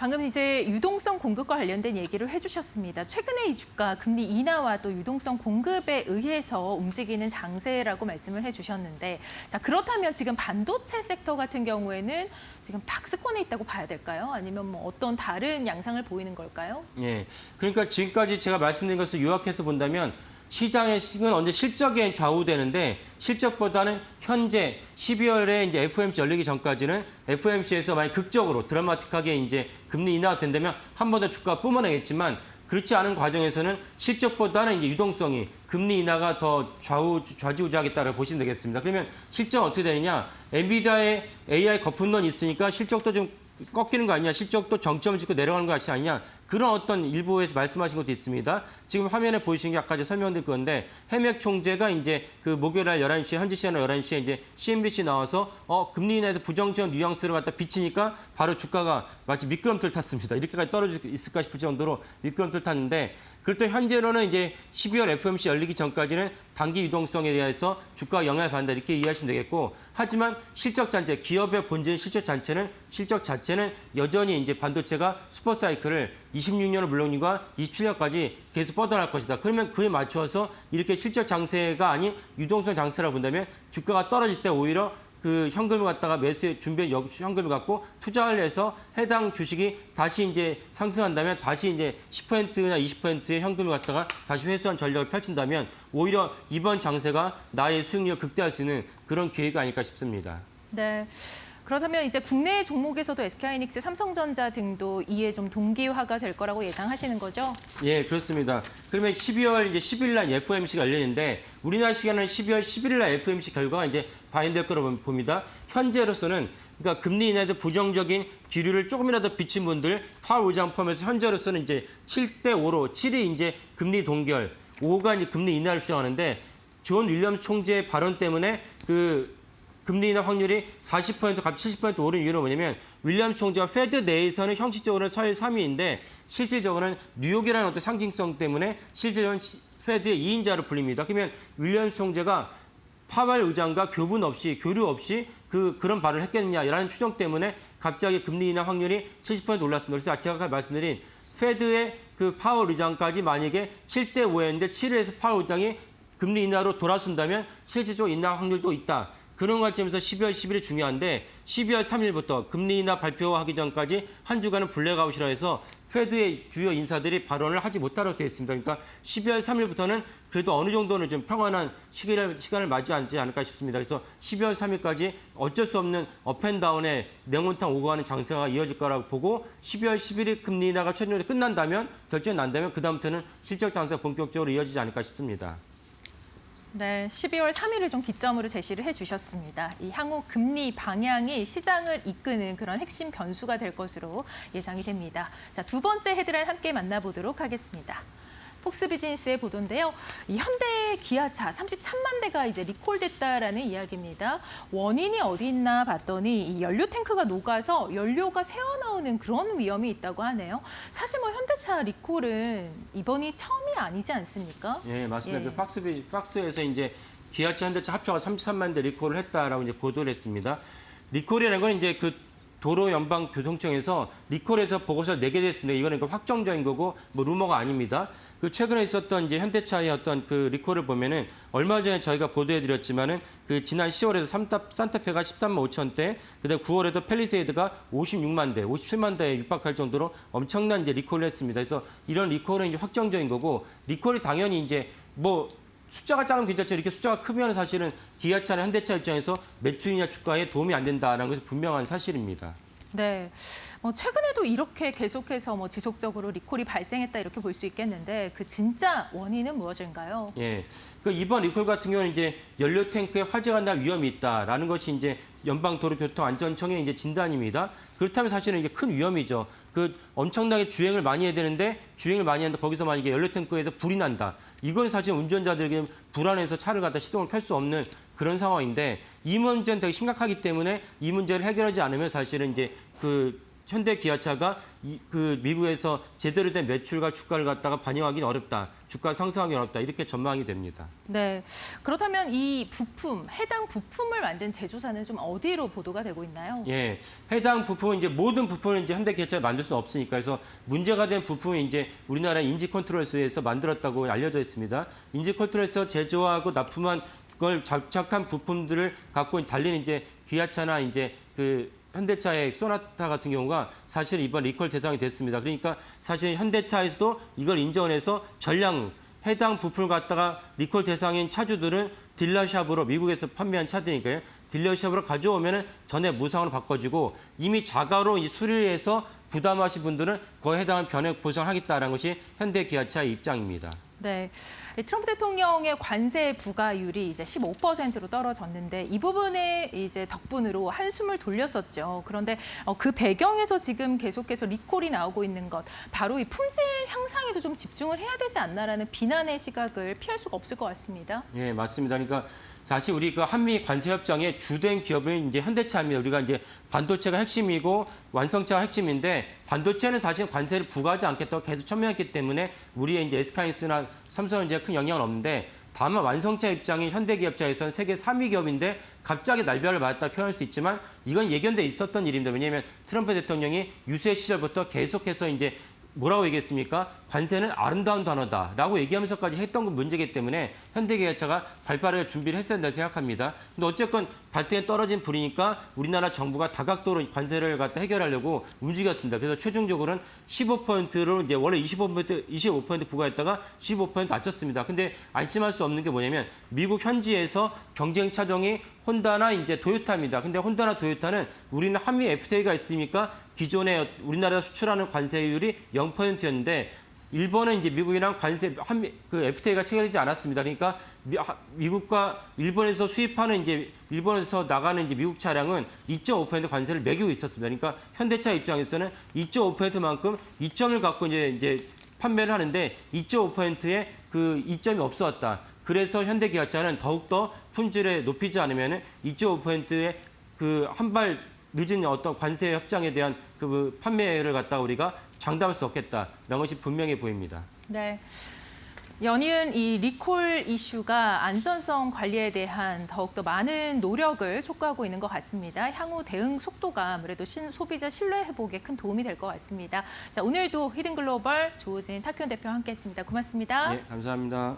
방금 이제 유동성 공급과 관련된 얘기를 해주셨습니다. 최근에 이 주가 금리 인하와 또 유동성 공급에 의해서 움직이는 장세라고 말씀을 해주셨는데, 자 그렇다면 지금 반도체 섹터 같은 경우에는 지금 박스권에 있다고 봐야 될까요? 아니면 뭐 어떤 다른 양상을 보이는 걸까요? 예, 그러니까 지금까지 제가 말씀드린 것을 요약해서 본다면 시장의 식은 언제 실적에 좌우되는데 실적보다는 현재 12월에 이제 FOMC 열리기 전까지는 FOMC에서 만약 극적으로 드라마틱하게 이제 금리 인하가 된다면 한 번 더 주가가 뿜어내겠지만 그렇지 않은 과정에서는 실적보다는 이제 유동성이 금리 인하가 더 좌지우지하겠다고 보시면 되겠습니다. 그러면 실적은 어떻게 되느냐? 엔비디아의 AI 거품론이 있으니까 실적도 좀 꺾이는 거 아니냐, 실적도 정점을 찍고 내려가는 거 아니냐, 그런 어떤 일부에서 말씀하신 것도 있습니다. 지금 화면에 보이신 게 아까 제가 설명드린 건데 해맥 총재가 이제 그 목요일 날 11시, 현지 시간으로 11시에 이제 CNBC 나와서 금리 인하에서 부정적 뉘앙스를 갖다 비치니까 바로 주가가 마치 미끄럼틀 탔습니다. 이렇게까지 떨어질 수 있을까 싶을 정도로 미끄럼틀 탔는데 그렇다면 현재로는 이제 12월 FOMC 열리기 전까지는 단기 유동성에 대해서 주가가 영향을 받는다 이렇게 이해하시면 되겠고 하지만 실적 자체, 기업의 본질 실적 자체는 여전히 이제 반도체가 슈퍼사이클을 26년을 물론이고 27년까지 계속 뻗어날 것이다. 그러면 그에 맞춰서 이렇게 실적 장세가 아닌 유동성 장세라고 본다면 주가가 떨어질 때 오히려 그 현금을 갖다가 매수에 준비한 현금을 갖고 투자를 해서 해당 주식이 다시 이제 상승한다면 다시 이제 10%나 20%의 현금을 갖다가 다시 회수한 전략을 펼친다면 오히려 이번 장세가 나의 수익률을 극대화할 수 있는 그런 기회가 아닐까 싶습니다. 네. 그렇다면 이제 국내 종목에서도 SK하이닉스, 삼성전자 등도 이에 좀 동기화가 될 거라고 예상하시는 거죠? 예, 그렇습니다. 그러면 12월 이제 10일 날 FOMC가 열리는데 우리나라 시간은 12월 11일 날 FOMC 결과가 이제 발표될 거라고 봅니다. 현재로서는 그러니까 금리 인하에 대해서 부정적인 기류를 조금이라도 비친 분들 파월 의장 포함해서 현재로서는 이제 7대 5로 7이 이제 금리 동결, 5가 이제 금리 인하를 주장하는데 존 윌리엄스 총재의 발언 때문에 그 금리 인하 확률이 40% 갑자기 70% 오른 이유는 뭐냐면 윌리엄 총재와 페드 내에서는 형식적으로는 서열 3위인데 실질적으로는 뉴욕이라는 어떤 상징성 때문에 실질적으로는 페드의 2인자로 불립니다. 그러면 윌리엄 총재가 파월 의장과 교류 없이 그런 발언을 했겠느냐라는 추정 때문에 갑자기 금리 인하 확률이 70% 올랐습니다. 그래서 제가 아까 말씀드린 페드의 그 파월 의장까지 만약에 7대 5였는데 7에서 파월 의장이 금리 인하로 돌아선다면 실질적으로 인하 확률도 있다. 그런 관점에서 12월 10일이 중요한데 12월 3일부터 금리 인하 발표하기 전까지 한 주간은 블랙아웃이라 해서 페드의 주요 인사들이 발언을 하지 못하도록 되어 있습니다. 그러니까 12월 3일부터는 그래도 어느 정도는 좀 평안한 시간을 맞이하지 않을까 싶습니다. 그래서 12월 3일까지 어쩔 수 없는 업앤다운의 냉온탕 오고 가는 장세가 이어질 거라고 보고 12월 10일이 금리 인하가 최종적으로 끝난다면 결정이 난다면 그다음부터는 실적 장세가 본격적으로 이어지지 않을까 싶습니다. 네, 12월 3일을 좀 기점으로 제시를 해주셨습니다. 이 향후 금리 방향이 시장을 이끄는 그런 핵심 변수가 될 것으로 예상이 됩니다. 자, 두 번째 헤드라인 함께 만나보도록 하겠습니다. 폭스비즈니스의 보도인데요. 이 현대 기아차 33만 대가 이제 리콜됐다라는 이야기입니다. 원인이 어디 있나 봤더니 이 연료 탱크가 녹아서 연료가 새어나오는 그런 위험이 있다고 하네요. 사실 뭐 현대차 리콜은 이번이 처음이 아니지 않습니까? 예, 맞습니다. 예. 그 박스에서 이제 기아차, 현대차 합쳐가 33만 대 리콜을 했다라고 이제 보도를 했습니다. 리콜이라는 건 이제 그 도로연방교통청에서 리콜에서 보고서를 내게 됐습니다. 이거는 확정적인 거고 뭐 루머가 아닙니다. 그 최근에 있었던 이제 현대차의 어떤 그 리콜을 보면은 얼마 전에 저희가 보도해드렸지만은 그 지난 10월에도 산타페가 13만 5천 대, 그다음 9월에도 펠리세이드가 56만 대, 57만 대에 육박할 정도로 엄청난 이제 리콜을 했습니다. 그래서 이런 리콜은 이제 확정적인 거고 리콜이 당연히 이제 뭐 숫자가 작으면 괜찮죠. 이렇게 숫자가 크면 사실은 기아차나 현대차 입장에서 매출이나 주가에 도움이 안 된다는 것이 분명한 사실입니다. 네. 최근에도 이렇게 계속해서 지속적으로 리콜이 발생했다 이렇게 볼 수 있겠는데 그 진짜 원인은 무엇인가요? 예. 그 이번 리콜 같은 경우는 이제 연료 탱크에 화재가 날 위험이 있다라는 것이 이제 연방도로교통안전청의 이제 진단입니다. 그렇다면 사실은 이게 큰 위험이죠. 그 엄청나게 주행을 많이 해야 되는데 주행을 많이 하는데 거기서 만약에 연료 탱크에서 불이 난다. 이건 사실 운전자들에게 불안해서 차를 갖다 시동을 켤 수 없는 그런 상황인데 이 문제는 되게 심각하기 때문에 이 문제를 해결하지 않으면 사실은 이제 그 현대 기아차가 그 미국에서 제대로 된 매출과 주가를 갖다가 반영하기는 어렵다. 주가 상승하기 어렵다. 이렇게 전망이 됩니다. 네. 그렇다면 이 부품, 해당 부품을 만든 제조사는 좀 어디로 보도가 되고 있나요? 예. 해당 부품은 이제 모든 부품을 이제 현대 기아차가 만들 수 없으니까 그래서 문제가 된 부품이 이제 우리나라 인지 컨트롤스에서 만들었다고 알려져 있습니다. 인지 컨트롤에서 제조하고 납품한 그걸 장착한 부품들을 갖고 달리는 이제 기아차나 이제 그 현대차의 소나타 같은 경우가 사실 이번 리콜 대상이 됐습니다. 그러니까 사실 현대차에서도 이걸 인정을 해서 전량 해당 부품을 갖다가 리콜 대상인 차주들은 딜러샵으로 미국에서 판매한 차들이니까요. 딜러샵으로 가져오면은 전에 무상으로 바꿔주고 이미 자가로 이 수리해서 부담하신 분들은 그에 해당한 변액 보상을 하겠다는 것이 현대 기아차의 입장입니다. 네. 트럼프 대통령의 관세 부과율이 이제 15%로 떨어졌는데 이 부분에 이제 덕분으로 한숨을 돌렸었죠. 그런데 그 배경에서 지금 계속해서 리콜이 나오고 있는 것, 바로 이 품질 향상에도 좀 집중을 해야 되지 않나라는 비난의 시각을 피할 수가 없을 것 같습니다. 예, 맞습니다. 그러니까 사실 우리 그 한미 관세 협정의 주된 기업은 이제 현대차입니다. 우리가 이제 반도체가 핵심이고 완성차가 핵심인데 반도체는 사실 관세를 부과하지 않겠다고 계속 천명했기 때문에 우리의 이제 SK하이닉스나 삼성전자에 큰 영향은 없는데 다만 완성차 입장인 현대기업차에서는 세계 3위 기업인데 갑자기 날벼락을 맞았다 표현할 수 있지만 이건 예견돼 있었던 일입니다. 왜냐하면 트럼프 대통령이 유세 시절부터 계속해서 이제 뭐라고 얘기했습니까? 관세는 아름다운 단어다라고 얘기하면서까지 했던 건 문제이기 때문에 현대기아차가 발빠르게 준비를 했어야 된다고 생각합니다. 근데 어쨌건 발등에 떨어진 불이니까 우리나라 정부가 다각도로 관세를 갖다 해결하려고 움직였습니다. 그래서 최종적으로는 15%로 이제 원래 25% 부과했다가 15% 낮췄습니다. 근데 안심할 수 없는 게 뭐냐면 미국 현지에서 경쟁 차종이 혼다나 이제 토요타입니다. 근데 혼다나 토요타는 우리는 한미 FTA가 있으니까 기존에 우리나라에서 수출하는 관세율이 0%였는데 일본은 이제 미국이랑 관세 그 FTA가 체결되지 않았습니다. 그러니까 미국과 일본에서 수입하는 이제 일본에서 나가는 이제 미국 차량은 2.5% 관세를 매기고 있었습니다. 그러니까 현대차 입장에서는 2.5%만큼 이점을 갖고 이제 판매를 하는데 2.5%의 그 이점이 없어왔다. 그래서 현대기아차는 더욱더 품질을 높이지 않으면 2.5%의 그 한 발 늦은 어떤 관세 협정에 대한 그 판매를 갖다 우리가 장담할 수 없겠다라는 것이 분명해 보입니다. 네. 연이은 이 리콜 이슈가 안전성 관리에 대한 더욱더 많은 노력을 촉구하고 있는 것 같습니다. 향후 대응 속도가 아무래도 소비자 신뢰 회복에 큰 도움이 될 것 같습니다. 자, 오늘도 히든글로벌 조우진 탁현 대표와 함께했습니다. 고맙습니다. 네, 감사합니다.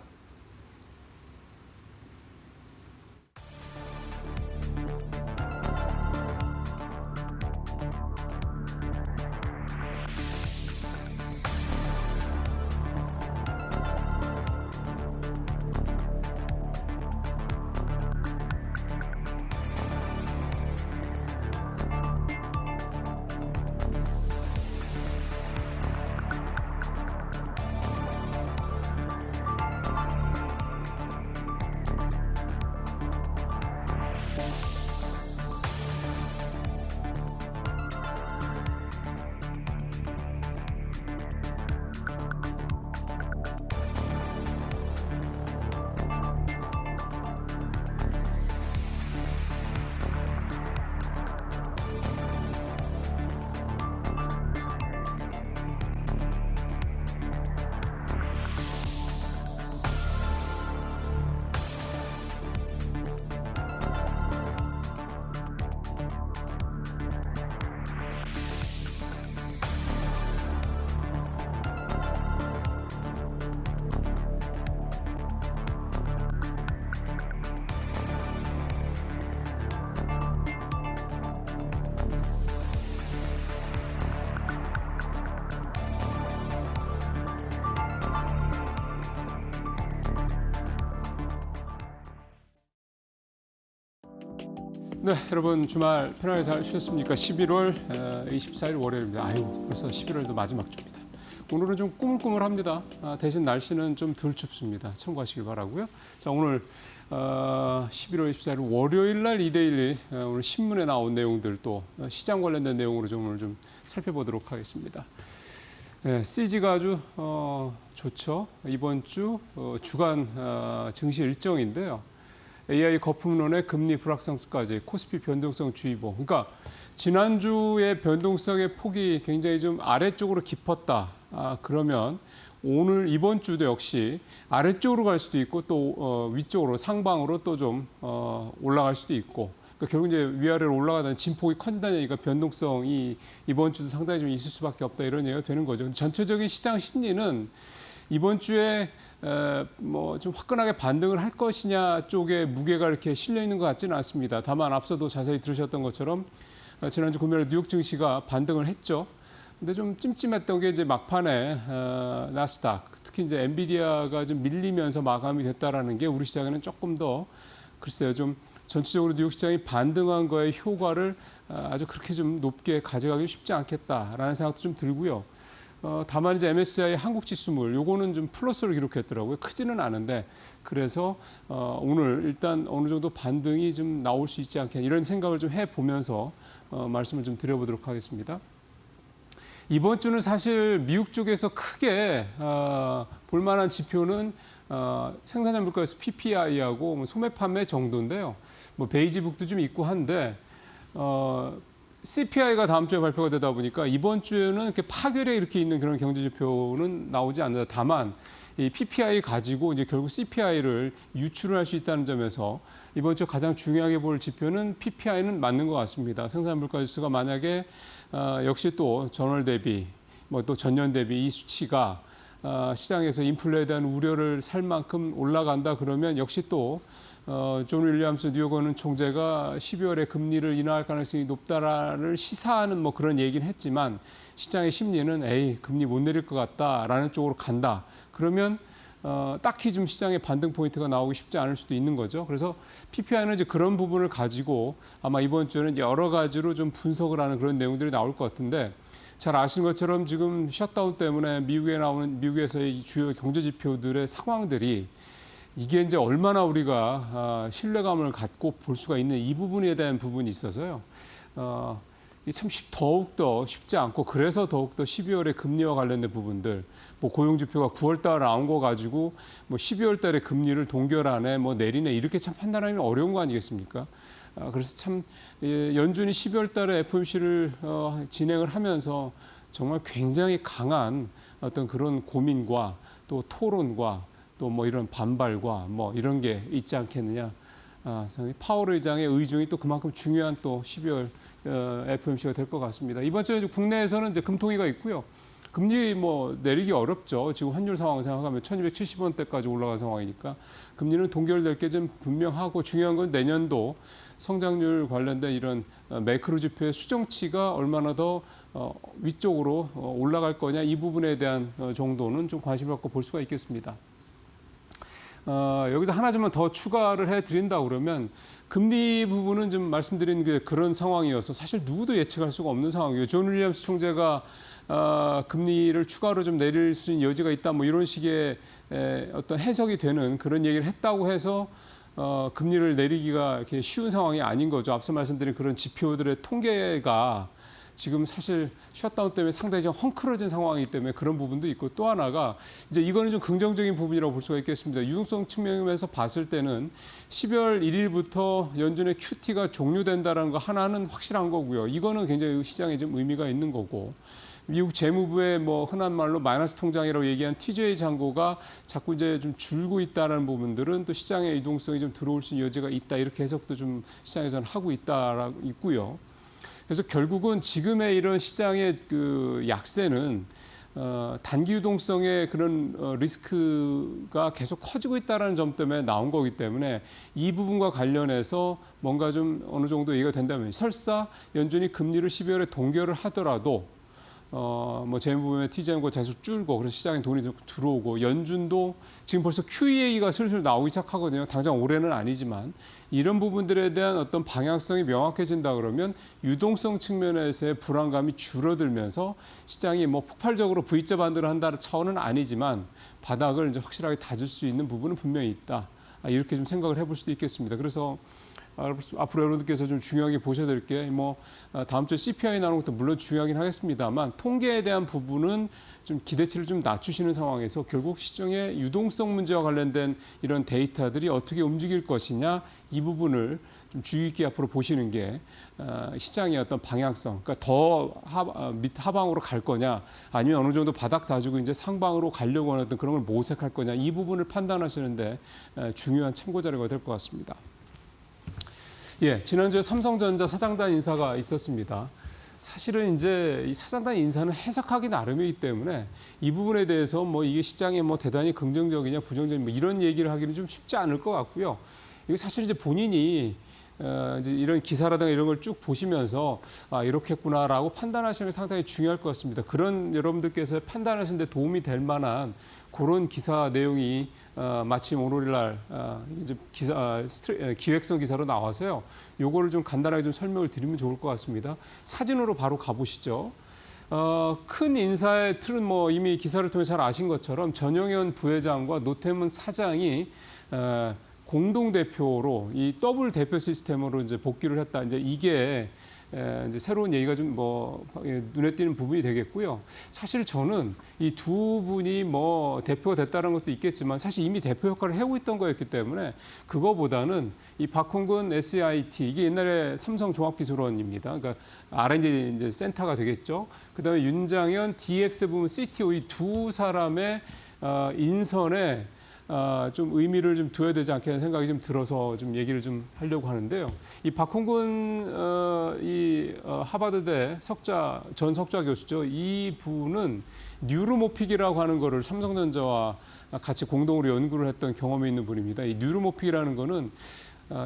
네, 여러분 주말 편하게 잘 쉬었습니까? 11월 24일 월요일입니다. 아유, 벌써 11월도 마지막 주입니다. 오늘은 좀 꾸물꾸물합니다. 대신 날씨는 좀 덜 춥습니다. 참고하시길 바라고요. 자, 오늘 11월 24일 월요일 날 이데일리 오늘 신문에 나온 내용들 또 시장 관련된 내용으로 좀 오늘 좀 살펴보도록 하겠습니다. 네, CG가 아주 좋죠. 이번 주 주간 증시 일정인데요. AI 거품론의 금리 불확실성까지 코스피 변동성 주의보. 그러니까 지난주의 변동성의 폭이 굉장히 좀 아래쪽으로 깊었다. 그러면 오늘 이번 주도 역시 아래쪽으로 갈 수도 있고 또 위쪽으로 상방으로 또 좀 올라갈 수도 있고. 그러니까 결국 이제 위아래로 올라가다는 진폭이 커진다는 얘기가 변동성이 이번 주도 상당히 좀 있을 수밖에 없다 이런 얘기가 되는 거죠. 근데 전체적인 시장 심리는 이번 주에 뭐 좀 화끈하게 반등을 할 것이냐 쪽에 무게가 이렇게 실려 있는 것 같지는 않습니다. 다만 앞서도 자세히 들으셨던 것처럼 지난주 금요일 뉴욕 증시가 반등을 했죠. 근데 좀 찜찜했던 게 이제 막판에 나스닥, 특히 이제 엔비디아가 좀 밀리면서 마감이 됐다라는 게 우리 시장에는 조금 더 글쎄요 좀 전체적으로 뉴욕 시장이 반등한 거의 효과를 아주 그렇게 좀 높게 가져가기 쉽지 않겠다라는 생각도 좀 들고요. 다만 이제 MSCI 한국 지수물 요거는 좀 플러스를 기록했더라고요. 크지는 않은데 그래서 오늘 일단 어느 정도 반등이 좀 나올 수 있지 않겠냐 이런 생각을 좀 해보면서 말씀을 좀 드려보도록 하겠습니다. 이번 주는 사실 미국 쪽에서 크게 볼만한 지표는 생산자 물가에서 PPI하고 뭐 소매 판매 정도인데요. 뭐 베이지북도 좀 있고 한데 CPI가 다음 주에 발표가 되다 보니까 이번 주에는 이렇게 파괴력 이렇게 있는 그런 경제 지표는 나오지 않는다. 다만 이 PPI 가지고 이제 결국 CPI를 유출을 할 수 있다는 점에서 이번 주 가장 중요하게 볼 지표는 PPI는 맞는 것 같습니다. 생산 물가 지수가 만약에 역시 또 전월 대비 뭐 또 전년 대비 이 수치가 시장에서 인플레에 대한 우려를 살 만큼 올라간다 그러면 역시 또 존 윌리엄스 뉴욕은 총재가 12월에 금리를 인하할 가능성이 높다라를 시사하는 뭐 그런 얘기는 했지만 시장의 심리는 에이 금리 못 내릴 것 같다라는 쪽으로 간다. 그러면 딱히 좀 시장의 반등 포인트가 나오기 쉽지 않을 수도 있는 거죠. 그래서 PPI는 이제 그런 부분을 가지고 아마 이번 주에는 여러 가지로 좀 분석을 하는 그런 내용들이 나올 것 같은데 잘 아시는 것처럼 지금 셧다운 때문에 미국에서의 주요 경제 지표들의 상황들이 이게 이제 얼마나 우리가 신뢰감을 갖고 볼 수가 있는 이 부분에 대한 부분이 있어서요. 참 더욱더 쉽지 않고 그래서 더욱더 12월에 금리와 관련된 부분들 뭐 고용지표가 9월 달에 나온 거 가지고 뭐 12월 달에 금리를 동결하네 뭐 내리네 이렇게 참 판단하기 어려운 거 아니겠습니까? 그래서 참 연준이 12월 달에 FOMC를 진행을 하면서 정말 굉장히 강한 어떤 그런 고민과 또 토론과 또 뭐 이런 반발과 뭐 이런 게 있지 않겠느냐. 파월 의장의 의중이 또 그만큼 중요한 또 12월 FOMC가 될 것 같습니다. 이번 주에 국내에서는 이제 금통위가 있고요. 금리 뭐 내리기 어렵죠. 지금 환율 상황 생각하면 1270원대까지 올라간 상황이니까 금리는 동결될 게 좀 분명하고 중요한 건 내년도 성장률 관련된 이런 매크로 지표의 수정치가 얼마나 더 위쪽으로 올라갈 거냐 이 부분에 대한 정도는 좀 관심을 갖고 볼 수가 있겠습니다. 여기서 하나 좀 더 추가를 해드린다 그러면 금리 부분은 좀 말씀드린 그런 상황이어서 사실 누구도 예측할 수가 없는 상황이에요. 존 윌리엄스 총재가 금리를 추가로 좀 내릴 수 있는 여지가 있다 뭐 이런 식의 어떤 해석이 되는 그런 얘기를 했다고 해서 금리를 내리기가 이렇게 쉬운 상황이 아닌 거죠. 앞서 말씀드린 그런 지표들의 통계가 지금 사실 셧다운 때문에 상당히 좀 헝클어진 상황이기 때문에 그런 부분도 있고 또 하나가 이제 이거는 좀 긍정적인 부분이라고 볼 수가 있겠습니다. 유동성 측면에서 봤을 때는 12월 1일부터 연준의 QT가 종료된다는 거 하나는 확실한 거고요. 이거는 굉장히 시장에 좀 의미가 있는 거고. 미국 재무부의 뭐 흔한 말로 마이너스 통장이라고 얘기한 TJ 잔고가 자꾸 이제 좀 줄고 있다는 부분들은 또 시장의 유동성이 좀 들어올 수 있는 여지가 있다 이렇게 해석도 좀 시장에서는 하고 있고요. 그래서 결국은 지금의 이런 시장의 그 약세는 단기 유동성의 그런 리스크가 계속 커지고 있다는 점 때문에 나온 거기 때문에 이 부분과 관련해서 뭔가 좀 어느 정도 얘기가 된다면 설사 연준이 금리를 12월에 동결을 하더라도 뭐 재무부의 TJ가 계속 줄고 그래서 시장에 돈이 들어오고 연준도 지금 벌써 QE 얘기가 슬슬 나오기 시작하거든요. 당장 올해는 아니지만 이런 부분들에 대한 어떤 방향성이 명확해진다 그러면 유동성 측면에서의 불안감이 줄어들면서 시장이 뭐 폭발적으로 V자 반등을 한다는 차원은 아니지만 바닥을 이제 확실하게 다질 수 있는 부분은 분명히 있다. 이렇게 좀 생각을 해볼 수도 있겠습니다. 그래서 앞으로 여러분들께서 좀 중요하게 보셔야 될 게 뭐 다음 주에 CPI 나오는 것도 물론 중요하긴 하겠습니다만 통계에 대한 부분은 좀 기대치를 좀 낮추시는 상황에서 결국 시장의 유동성 문제와 관련된 이런 데이터들이 어떻게 움직일 것이냐 이 부분을 좀 주의 깊게 앞으로 보시는 게 시장의 어떤 방향성, 그러니까 더 하방으로 갈 거냐 아니면 어느 정도 바닥 다지고 이제 상방으로 가려고 하는 그런 걸 모색할 거냐 이 부분을 판단하시는데 중요한 참고 자료가 될 것 같습니다. 예, 지난주에 삼성전자 사장단 인사가 있었습니다. 사실은 이제 이 사장단 인사는 해석하기 나름이기 때문에 이 부분에 대해서 뭐 이게 시장에 뭐 대단히 긍정적이냐 부정적이냐 뭐 이런 얘기를 하기는 좀 쉽지 않을 것 같고요. 이게 사실 이제 본인이 이제 이런 기사라든가 이런 걸 쭉 보시면서 이렇겠구나라고 판단하시는 게 상당히 중요할 것 같습니다. 그런 여러분들께서 판단하시는 데 도움이 될 만한 그런 기사 내용이 마침 오늘날 이제 기획성 기사로 나와서요. 요거를 좀 간단하게 좀 설명을 드리면 좋을 것 같습니다. 사진으로 바로 가보시죠. 큰 인사의 틀은 뭐 이미 기사를 통해 잘 아신 것처럼 전용현 부회장과 노태문 사장이 공동 대표로 이 더블 대표 시스템으로 이제 복귀를 했다. 이제 이게 이제 새로운 얘기가 좀 뭐 눈에 띄는 부분이 되겠고요. 사실 저는 이 두 분이 뭐 대표가 됐다는 것도 있겠지만 사실 이미 대표 역할을 해오고 있던 거였기 때문에 그거보다는 이 박홍근 SIT 이게 옛날에 삼성 종합기술원입니다. 그러니까 R&D 이제 센터가 되겠죠. 그다음에 윤장현 DX 부문 CTO 이 두 사람의 인선에 좀 의미를 좀 두어야 되지 않겠는 생각이 좀 들어서 좀 얘기를 좀 하려고 하는데요. 이 박홍근 하버드대 전 석좌 교수죠. 이 분은 뉴로모픽이라고 하는 거를 삼성전자와 같이 공동으로 연구를 했던 경험이 있는 분입니다. 이 뉴로모픽이라는 거는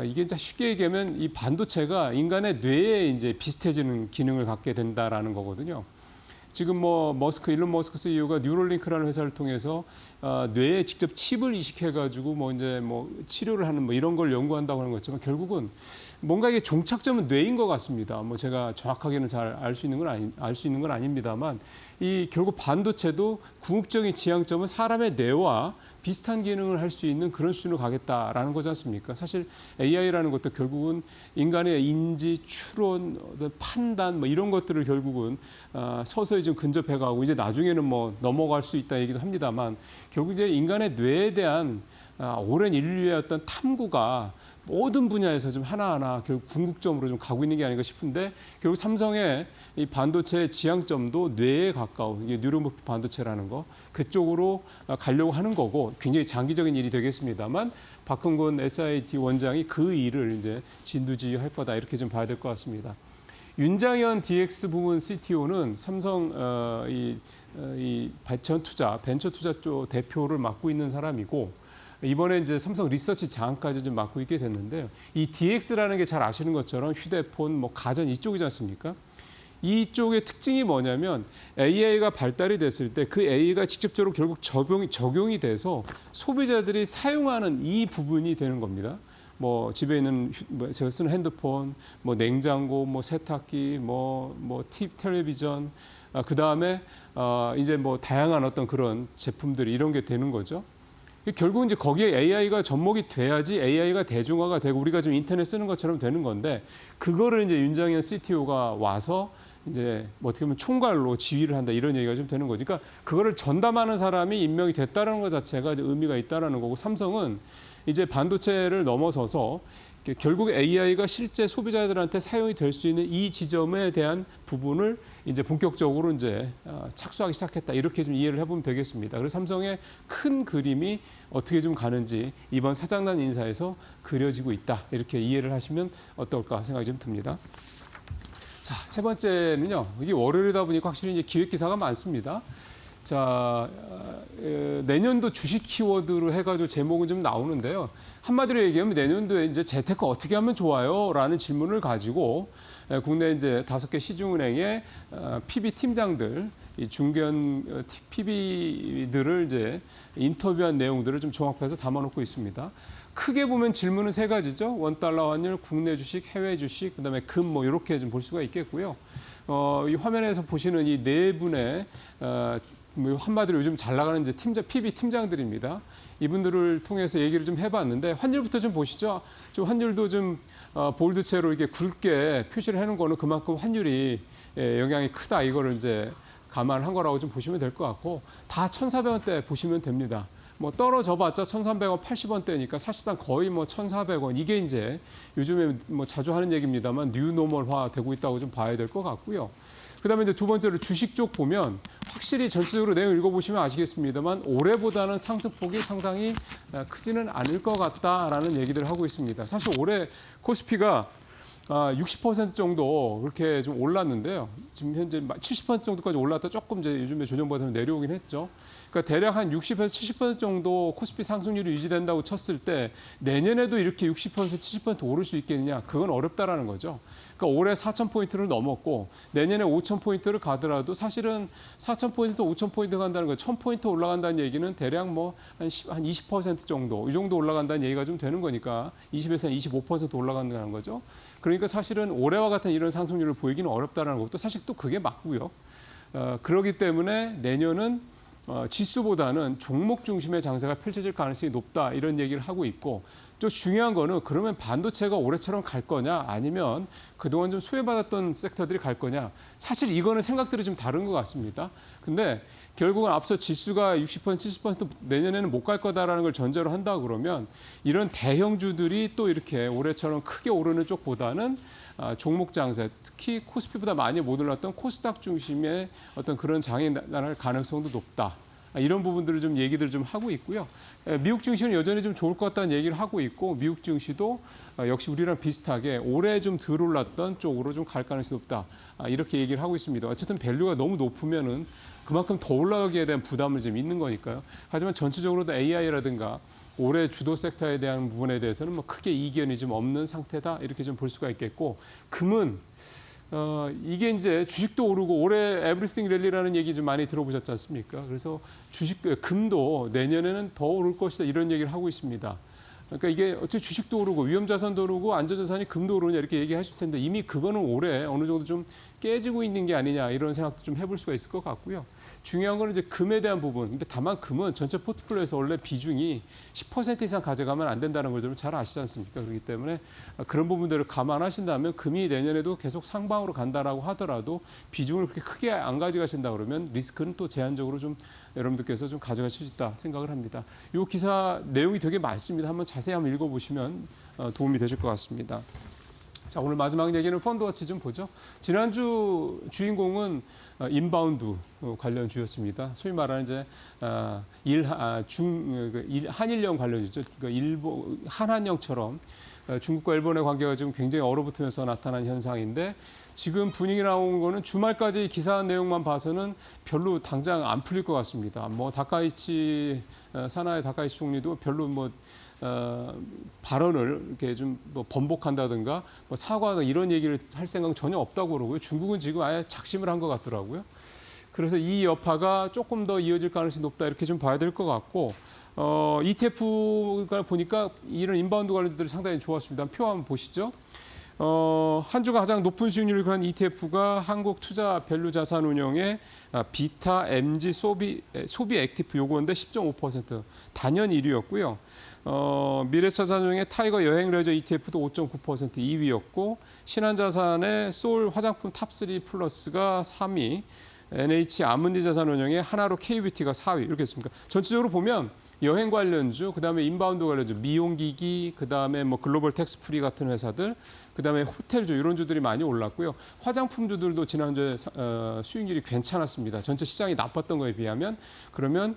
이게 이제 쉽게 얘기하면 이 반도체가 인간의 뇌에 이제 비슷해지는 기능을 갖게 된다라는 거거든요. 지금 뭐 일론 머스크 CEO가 뉴럴링크라는 회사를 통해서 뇌에 직접 칩을 이식해가지고 뭐 이제 뭐 치료를 하는 뭐 이런 걸 연구한다고 하는 거지만 결국은 뭔가 이게 종착점은 뇌인 것 같습니다. 뭐 제가 정확하게는 잘 알 수 있는 건 아닙니다만 이 결국 반도체도 궁극적인 지향점은 사람의 뇌와 비슷한 기능을 할 수 있는 그런 수준으로 가겠다라는 거지 않습니까? 사실 AI라는 것도 결국은 인간의 인지, 추론, 판단 뭐 이런 것들을 결국은 서서히 좀 근접해가고 이제 나중에는 뭐 넘어갈 수 있다 얘기도 합니다만 결국 이제 인간의 뇌에 대한 오랜 인류의 어떤 탐구가 모든 분야에서 좀 하나하나 결국 궁극점으로 좀 가고 있는 게 아닌가 싶은데 결국 삼성의 이 반도체의 지향점도 뇌에 가까운 이게 뉴로모픽 반도체라는 거 그쪽으로 가려고 하는 거고 굉장히 장기적인 일이 되겠습니다만 박홍근 SIT 원장이 그 일을 이제 진두지휘할 거다 이렇게 좀 봐야 될 것 같습니다. 윤장현 DX 부문 CTO는 삼성 이 벤처 투자 쪽 대표를 맡고 있는 사람이고 이번에 이제 삼성 리서치 장까지 좀 맡고 있게 됐는데요. 이 DX라는 게 잘 아시는 것처럼 휴대폰, 뭐 가전 이쪽이지 않습니까? 이쪽의 특징이 뭐냐면 AI가 발달이 됐을 때 그 AI가 직접적으로 결국 적용이 돼서 소비자들이 사용하는 이 부분이 되는 겁니다. 뭐 집에 있는 제가 쓰는 핸드폰, 뭐 냉장고, 뭐 세탁기, 텔레비전, 그 다음에 이제 뭐 다양한 어떤 그런 제품들이 이런 게 되는 거죠. 결국 이제 거기에 AI가 접목이 돼야지 AI가 대중화가 되고 우리가 지금 인터넷 쓰는 것처럼 되는 건데 그거를 이제 윤장현 CTO가 와서 이제 뭐 어떻게 보면 총괄로 지휘를 한다 이런 얘기가 좀 되는 거죠. 그러니까 그거를 전담하는 사람이 임명이 됐다는 것 자체가 이제 의미가 있다라는 거고 삼성은 이제 반도체를 넘어서서 결국 AI가 실제 소비자들한테 사용이 될 수 있는 이 지점에 대한 부분을 이제 본격적으로 이제 착수하기 시작했다 이렇게 좀 이해를 해보면 되겠습니다. 그래서 삼성의 큰 그림이 어떻게 좀 가는지 이번 사장단 인사에서 그려지고 있다 이렇게 이해를 하시면 어떨까 생각이 좀 듭니다. 자, 세 번째는요. 이게 월요일이다 보니까 확실히 이제 기획 기사가 많습니다. 자, 내년도 주식 키워드로 해가지고 제목은 좀 나오는데요. 한마디로 얘기하면 내년도에 이제 재테크 어떻게 하면 좋아요? 라는 질문을 가지고 국내 이제 5개 시중은행의 PB 팀장들, 이 중견 PB들을 이제 인터뷰한 내용들을 좀 종합해서 담아놓고 있습니다. 크게 보면 질문은 3가지죠. 원달러 환율, 국내 주식, 해외 주식, 그다음에 금 뭐 이렇게 좀 볼 수가 있겠고요. 이 화면에서 보시는 이 4분의 한마디로 요즘 잘 나가는 이제 PB 팀장들입니다. 이분들을 통해서 얘기를 좀 해봤는데 환율부터 좀 보시죠. 좀 환율도 좀 볼드체로 이렇게 굵게 표시를 해놓은 거는 그만큼 환율이 영향이 크다 이거를 이제 감안한 거라고 좀 보시면 될 것 같고 다 1,400원대 보시면 됩니다. 뭐 떨어져봤자 1,300원, 80원대니까 사실상 거의 뭐 1,400원 이게 이제 요즘에 뭐 자주 하는 얘기입니다만 뉴노멀화 되고 있다고 좀 봐야 될 것 같고요. 그다음에 이제 두 번째로 주식 쪽 보면 확실히 전체적으로 내용 읽어보시면 아시겠습니다만 올해보다는 상승폭이 상당히 크지는 않을 것 같다라는 얘기들을 하고 있습니다. 사실 올해 코스피가 60% 정도 그렇게 좀 올랐는데요. 지금 현재 70% 정도까지 올랐다 조금 이제 요즘에 조정받으면 내려오긴 했죠. 그러니까 대략 한 60에서 70% 정도 코스피 상승률이 유지된다고 쳤을 때 내년에도 이렇게 60% 70% 오를 수 있겠느냐? 그건 어렵다라는 거죠. 그러니까 올해 4,000포인트를 넘었고 내년에 5,000포인트를 가더라도 사실은 4,000포인트에서 5,000포인트 간다는 거 1,000포인트 올라간다는 얘기는 대략 뭐 한 20% 정도 이 정도 올라간다는 얘기가 좀 되는 거니까 20에서 25% 올라간다는 거죠. 그러니까 사실은 올해와 같은 이런 상승률을 보이기는 어렵다는 것도 사실 또 그게 맞고요. 그렇기 때문에 내년은 지수보다는 종목 중심의 장세가 펼쳐질 가능성이 높다 이런 얘기를 하고 있고 또 중요한 거는 그러면 반도체가 올해처럼 갈 거냐 아니면 그동안 좀 소외받았던 섹터들이 갈 거냐 사실 이거는 생각들이 좀 다른 것 같습니다. 근데 결국은 앞서 지수가 60% 70% 내년에는 못 갈 거다라는 걸 전제로 한다 그러면 이런 대형주들이 또 이렇게 올해처럼 크게 오르는 쪽보다는 종목 장세, 특히 코스피보다 많이 못 올랐던 코스닥 중심의 어떤 그런 장이 나타날 가능성도 높다. 이런 부분들을 좀 얘기들 좀 하고 있고요. 미국 증시는 여전히 좀 좋을 것 같다는 얘기를 하고 있고 미국 증시도 역시 우리랑 비슷하게 올해 좀 덜 올랐던 쪽으로 좀 갈 가능성이 높다. 이렇게 얘기를 하고 있습니다. 어쨌든 밸류가 너무 높으면은 그만큼 더 올라가기에 대한 부담을 좀 있는 거니까요. 하지만 전체적으로도 AI라든가 올해 주도 섹터에 대한 부분에 대해서는 뭐 크게 이견이 좀 없는 상태다 이렇게 좀 볼 수가 있겠고 금은 이게 이제 주식도 오르고 올해 에브리띵 랠리라는 얘기 좀 많이 들어보셨지 않습니까? 그래서 금도 내년에는 더 오를 것이다 이런 얘기를 하고 있습니다. 그러니까 이게 어떻게 주식도 오르고 위험자산도 오르고 안전자산이 금도 오르냐 이렇게 얘기하실 텐데 이미 그거는 올해 어느 정도 좀 깨지고 있는 게 아니냐 이런 생각도 좀 해볼 수가 있을 것 같고요. 중요한 건 이제 금에 대한 부분. 근데 다만 금은 전체 포트폴리오에서 원래 비중이 10% 이상 가져가면 안 된다는 걸 좀 잘 아시지 않습니까? 그렇기 때문에 그런 부분들을 감안하신다면 금이 내년에도 계속 상방으로 간다라고 하더라도 비중을 그렇게 크게 안 가져가신다 그러면 리스크는 또 제한적으로 좀 여러분들께서 좀 가져가실 수 있다 생각을 합니다. 이 기사 내용이 되게 많습니다. 한번 자세히 한번 읽어보시면 도움이 되실 것 같습니다. 자, 오늘 마지막 얘기는 펀드워치 좀 보죠. 지난주 주인공은 인바운드 관련 주였습니다. 소위 말하는 이제 한일령 관련주죠. 그러니까 한한령처럼 중국과 일본의 관계가 지금 굉장히 얼어붙으면서 나타난 현상인데 지금 분위기 나온 거는 주말까지 기사 내용만 봐서는 별로 당장 안 풀릴 것 같습니다. 뭐 사나이 다카이치 총리도 별로 발언을 이렇게 좀 번복한다든가 사과나 이런 얘기를 할 생각은 전혀 없다고 그러고요. 중국은 지금 아예 작심을 한 것 같더라고요. 그래서 이 여파가 조금 더 이어질 가능성이 높다 이렇게 좀 봐야 될 것 같고 ETF가 보니까 이런 인바운드 관련주들이 상당히 좋았습니다. 표 한번 보시죠. 한 주가 가장 높은 수익률을 그런 ETF가 한국투자밸류자산운용의 비타 MG 소비 액티프 요건데 10.5% 단연 1위였고요. 미래자산운용의 타이거 여행 레저 ETF도 5.9% 2위였고 신한자산의 소울 화장품 탑3 플러스가 3위, NH 아문디 자산운용의 하나로 KBT가 4위 이렇게 했습니다. 전체적으로 보면 여행 관련주, 그다음에 인바운드 관련주, 미용기기, 그다음에 뭐 글로벌 텍스프리 같은 회사들, 그다음에 호텔주 이런 주들이 많이 올랐고요. 화장품주들도 지난주에 수익률이 괜찮았습니다. 전체 시장이 나빴던 거에 비하면 그러면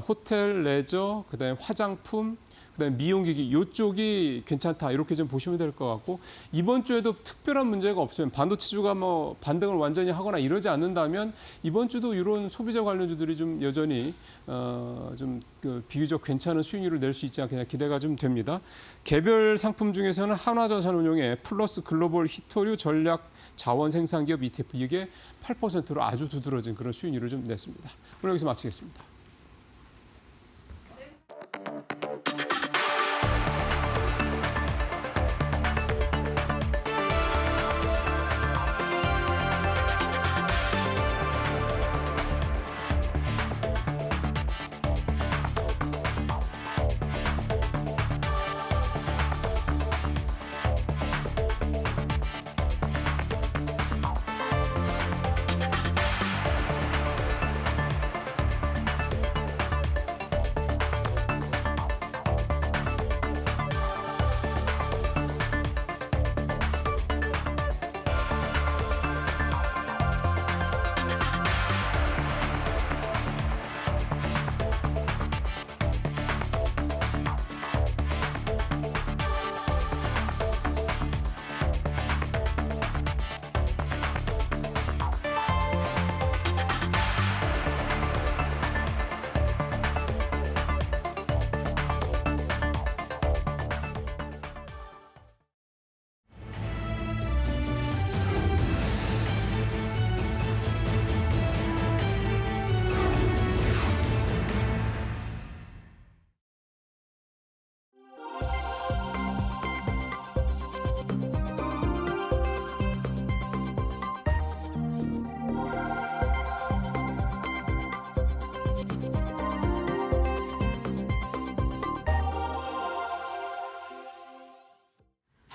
호텔, 레저, 그다음에 화장품, 그다음에 미용기기 이쪽이 괜찮다 이렇게 좀 보시면 될 것 같고 이번 주에도 특별한 문제가 없으면 반도체주가 뭐 반등을 완전히 하거나 이러지 않는다면 이번 주도 이런 소비자 관련주들이 좀 여전히 비교적 괜찮은 수익률을 낼 수 있지 않겠냐 기대가 좀 됩니다. 개별 상품 중에서는 한화자산운용의 플러스 글로벌 히토류 전략 자원 생산기업 ETF 이게 8%로 아주 두드러진 그런 수익률을 좀 냈습니다. 오늘 여기서 마치겠습니다.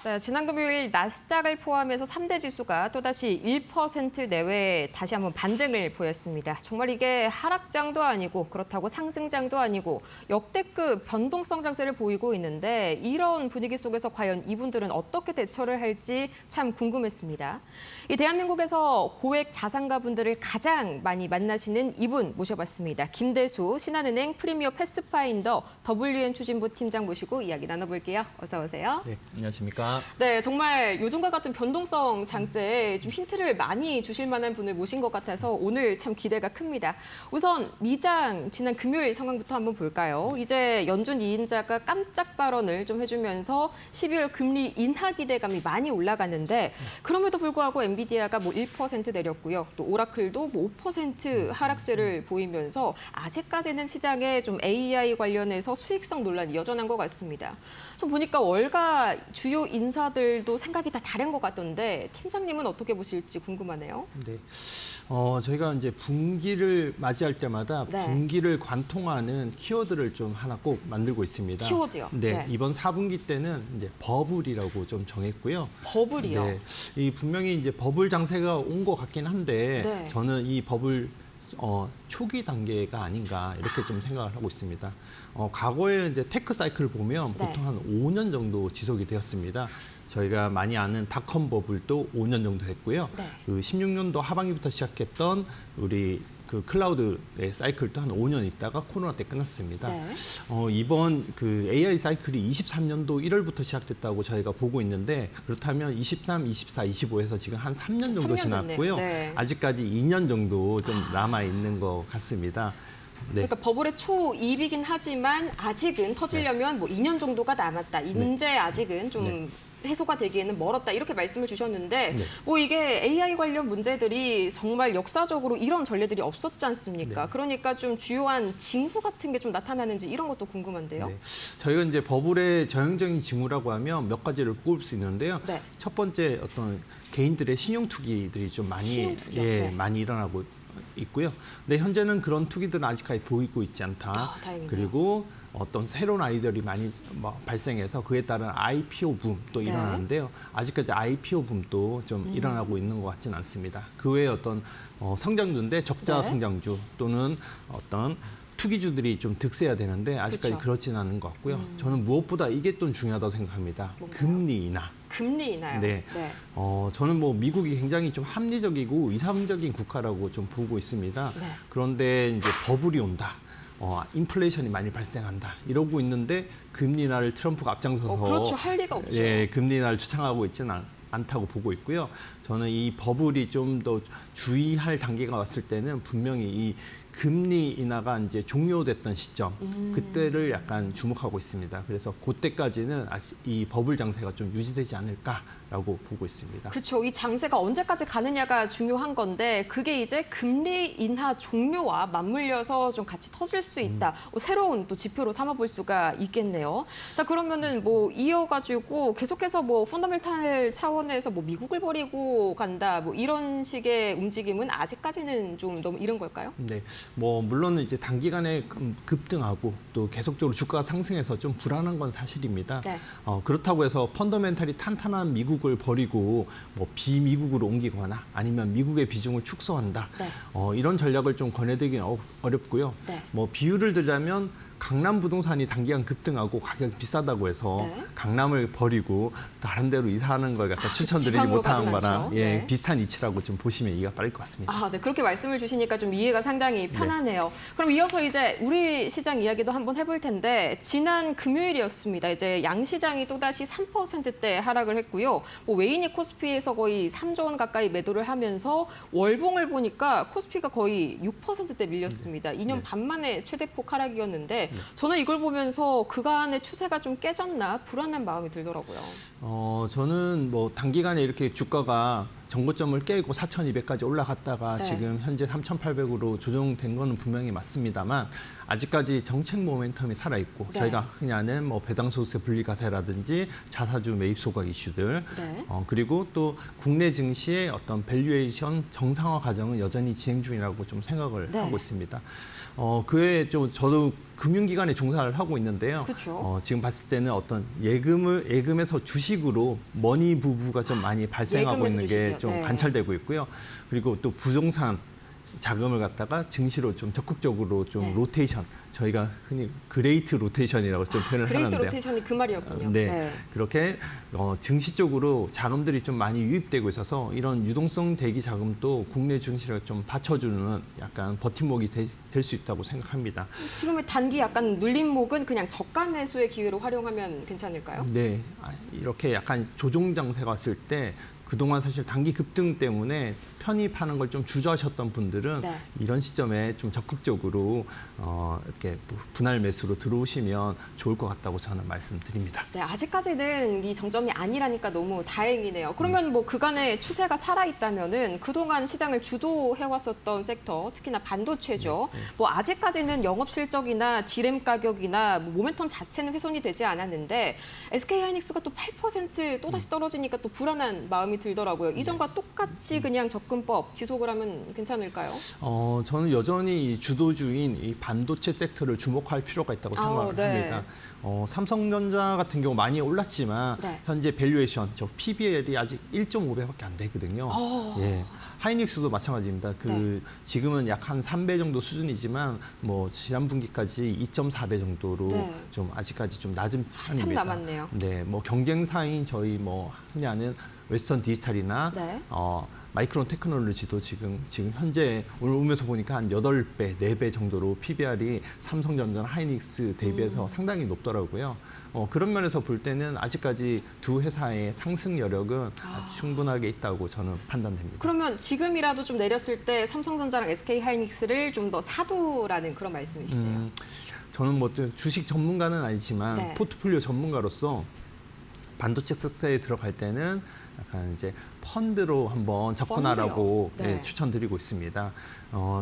네, 지난 금요일 나스닥을 포함해서 3대 지수가 또다시 1% 내외 다시 한번 반등을 보였습니다. 정말 이게 하락장도 아니고 그렇다고 상승장도 아니고 역대급 변동성 장세를 보이고 있는데 이런 분위기 속에서 과연 이분들은 어떻게 대처를 할지 참 궁금했습니다. 이 대한민국에서 고액 자산가분들을 가장 많이 만나시는 이분 모셔봤습니다. 김대수 신한은행 프리미어 패스파인더 WM 추진부 팀장 모시고 이야기 나눠볼게요. 어서 오세요. 네, 안녕하십니까. 네, 정말 요즘과 같은 변동성 장세에 좀 힌트를 많이 주실 만한 분을 모신 것 같아서 오늘 참 기대가 큽니다. 우선 미장 지난 금요일 상황부터 한번 볼까요? 이제 연준 2인자가 깜짝 발언을 좀 해주면서 12월 금리 인하 기대감이 많이 올라갔는데 그럼에도 불구하고 엔비디아가 뭐 1% 내렸고요. 또 오라클도 뭐 5% 하락세를 보이면서 아직까지는 시장에 좀 AI 관련해서 수익성 논란이 여전한 것 같습니다. 좀 보니까 월가 주요 인사들도 생각이 다 다른 것 같던데 팀장님은 어떻게 보실지 궁금하네요. 네. 저희가 이제 분기를 맞이할 때마다 네. 분기를 관통하는 키워드를 좀 하나 꼭 만들고 있습니다. 키워드요? 네. 네. 이번 4분기 때는 이제 버블이라고 좀 정했고요. 버블이요? 네. 이 분명히 이제 버블 장세가 온 것 같긴 한데 네. 저는 이 버블 초기 단계가 아닌가 이렇게 좀 생각을 하고 있습니다. 과거에 이제 테크 사이클을 보면 네. 보통 한 5년 정도 지속이 되었습니다. 저희가 많이 아는 닷컴 버블도 5년 정도 됐고요. 네. 그 16년도 하반기부터 시작했던 우리 그 클라우드의 사이클도 한 5년 있다가 코로나 때 끝났습니다. 네. 이번 그 AI 사이클이 23년도 1월부터 시작됐다고 저희가 보고 있는데 그렇다면 23, 24, 25에서 지금 한 3년 정도 3년 지났고요. 됐네요. 네. 아직까지 2년 정도 좀 남아 있는 것 같습니다. 네. 그러니까 버블의 초입이긴 하지만 아직은 터지려면 뭐 2년 정도가 남았다. 이제 아직은 좀 네. 해소가 되기에는 멀었다. 이렇게 말씀을 주셨는데 네. 뭐 이게 AI 관련 문제들이 정말 역사적으로 이런 전례들이 없었지 않습니까? 네. 그러니까 좀 주요한 징후 같은 게 좀 나타나는지 이런 것도 궁금한데요. 네. 저희가 이제 버블의 전형적인 징후라고 하면 몇 가지를 꼽을 수 있는데요. 네. 첫 번째 어떤 개인들의 신용 투기들이 좀 많이 신용투기요? 네. 많이 일어나고 있고요. 근데 현재는 그런 투기들은 아직까지 보이고 있지 않다. 다행이네요. 그리고 어떤 새로운 아이디어들이 많이 발생해서 그에 따른 IPO 붐도 네. 일어나는데요. 아직까지 IPO 붐도 좀 일어나고 있는 것 같지는 않습니다. 그 외에 어떤 성장주인데 적자 네. 성장주 또는 어떤 투기주들이 좀 득세해야 되는데 아직까지 그렇죠. 그렇지는 않은 것 같고요. 저는 무엇보다 이게 또 중요하다고 생각합니다. 뭔가요? 금리 인하. 금리 인하요. 네. 저는 뭐 미국이 굉장히 좀 합리적이고 이상적인 국가라고 좀 보고 있습니다. 네. 그런데 이제 버블이 온다. 인플레이션이 많이 발생한다. 이러고 있는데 금리 인하를 트럼프가 앞장서서 그렇죠. 할 리가 없죠. 예, 금리 인하를 주창하고 있지는 않다고 보고 있고요. 저는 이 버블이 좀 더 주의할 단계가 왔을 때는 분명히 이 금리 인하가 이제 종료됐던 시점, 그때를 약간 주목하고 있습니다. 그래서 그때까지는 이 버블 장세가 좀 유지되지 않을까라고 보고 있습니다. 그렇죠. 이 장세가 언제까지 가느냐가 중요한 건데 그게 이제 금리 인하 종료와 맞물려서 좀 같이 터질 수 있다. 새로운 또 지표로 삼아볼 수가 있겠네요. 자, 그러면은 뭐 이어가지고 계속해서 뭐 펀더멘탈 차원에서 뭐 미국을 버리고 간다. 뭐 이런 식의 움직임은 아직까지는 좀 너무 이른 걸까요? 네, 뭐 물론 이제 단기간에 급등하고 또 계속적으로 주가가 상승해서 좀 불안한 건 사실입니다. 네. 그렇다고 해서 펀더멘탈이 탄탄한 미국을 버리고 뭐 비미국으로 옮기거나 아니면 미국의 비중을 축소한다. 네. 이런 전략을 좀 권해드리긴 어렵고요. 네. 뭐 비유를 들자면 강남 부동산이 단기간 급등하고 가격이 비싸다고 해서 네. 강남을 버리고 다른 데로 이사하는 걸 갖다 추천드리지 지방으로 못하는 가진 거랑 않죠. 예, 네. 비슷한 이치라고 좀 보시면 이해가 빠를 것 같습니다. 아, 네. 그렇게 말씀을 주시니까 좀 이해가 상당히 편하네요. 그럼 이어서 이제 우리 시장 이야기도 한번 해볼 텐데 지난 금요일이었습니다. 이제 양시장이 또다시 3%대 하락을 했고요. 뭐 외인이 코스피에서 거의 3조 원 가까이 매도를 하면서 월봉을 보니까 코스피가 거의 6%대 밀렸습니다. 2년 반 만에 최대폭 하락이었는데 저는 이걸 보면서 그간의 추세가 좀 깨졌나 불안한 마음이 들더라고요. 저는 뭐 단기간에 이렇게 주가가 전고점을 깨고 4,200까지 올라갔다가 네. 지금 현재 3,800으로 조정된 거는 분명히 맞습니다만 아직까지 정책 모멘텀이 살아있고 네. 저희가 흔히 아는 뭐 배당소득세 분리과세라든지 자사주 매입 소각 이슈들 네. 그리고 또 국내 증시의 어떤 밸류에이션 정상화 과정은 여전히 진행 중이라고 좀 생각을 네. 하고 있습니다. 그 외에 좀 저도 금융기관에 종사를 하고 있는데요. 그렇죠. 지금 봤을 때는 어떤 예금에서 주식으로 머니 부부가 좀 많이 발생하고 예금에서 있는 게 주식이요? 좀 네. 관찰되고 있고요. 그리고 또 부동산 자금을 갖다가 증시로 좀 적극적으로 좀 네. 로테이션, 저희가 흔히 그레이트 로테이션이라고 좀 표현을 그레이트 하는데요. 로테이션이 그 말이었군요. 네, 그렇게 증시 쪽으로 자금들이 좀 많이 유입되고 있어서 이런 유동성 대기 자금도 국내 증시를 좀 받쳐주는 약간 버팀목이 될 수 있다고 생각합니다. 지금의 단기 약간 눌림목은 그냥 저가 매수의 기회로 활용하면 괜찮을까요? 네, 이렇게 약간 조정 장세가 왔을 때 그동안 사실 단기 급등 때문에 편입하는 걸 좀 주저하셨던 분들은 네. 이런 시점에 좀 적극적으로 이렇게 분할 매수로 들어오시면 좋을 것 같다고 저는 말씀드립니다. 네, 아직까지는 이 정점이 아니라니까 너무 다행이네요. 그러면 뭐 그간의 추세가 살아있다면은 그동안 시장을 주도해왔었던 섹터, 특히나 반도체죠. 뭐 아직까지는 영업 실적이나 디램 가격이나 뭐 모멘텀 자체는 훼손이 되지 않았는데 SK하이닉스가 또 8% 또다시 떨어지니까 또 불안한 마음이 들더라고요. 이전과 똑같이 그냥 접근법 지속을 하면 괜찮을까요? 저는 여전히 이 주도주인 이 반도체 섹터를 주목할 필요가 있다고 생각을 네. 합니다. 삼성전자 같은 경우 많이 올랐지만 네. 현재 밸류에이션, 저 PBR이 아직 1.5배밖에 안 되거든요. 예. 하이닉스도 마찬가지입니다. 네. 지금은 약 한 3배 정도 수준이지만 뭐 지난 분기까지 2.4배 정도로 네. 좀 아직까지 좀 낮은 한참 편입니다. 남았네요. 네, 뭐 경쟁사인 저희 뭐 흔히 아는 웨스턴 디지털이나 네. 마이크론 테크놀로지도 지금 현재 오늘 오면서 보니까 한 8배, 4배 정도로 PBR이 삼성전자나 하이닉스 대비해서 상당히 높더라고요. 그런 면에서 볼 때는 아직까지 두 회사의 상승 여력은 아주 충분하게 있다고 저는 판단됩니다. 그러면 지금이라도 좀 내렸을 때 삼성전자랑 SK하이닉스를 좀 더 사두라는 그런 말씀이시네요. 저는 뭐 주식 전문가는 아니지만 네. 포트폴리오 전문가로서 반도체 섹터에 들어갈 때는 약간 이제 펀드로 한번 접근하라고 펀드요? 네. 추천드리고 있습니다.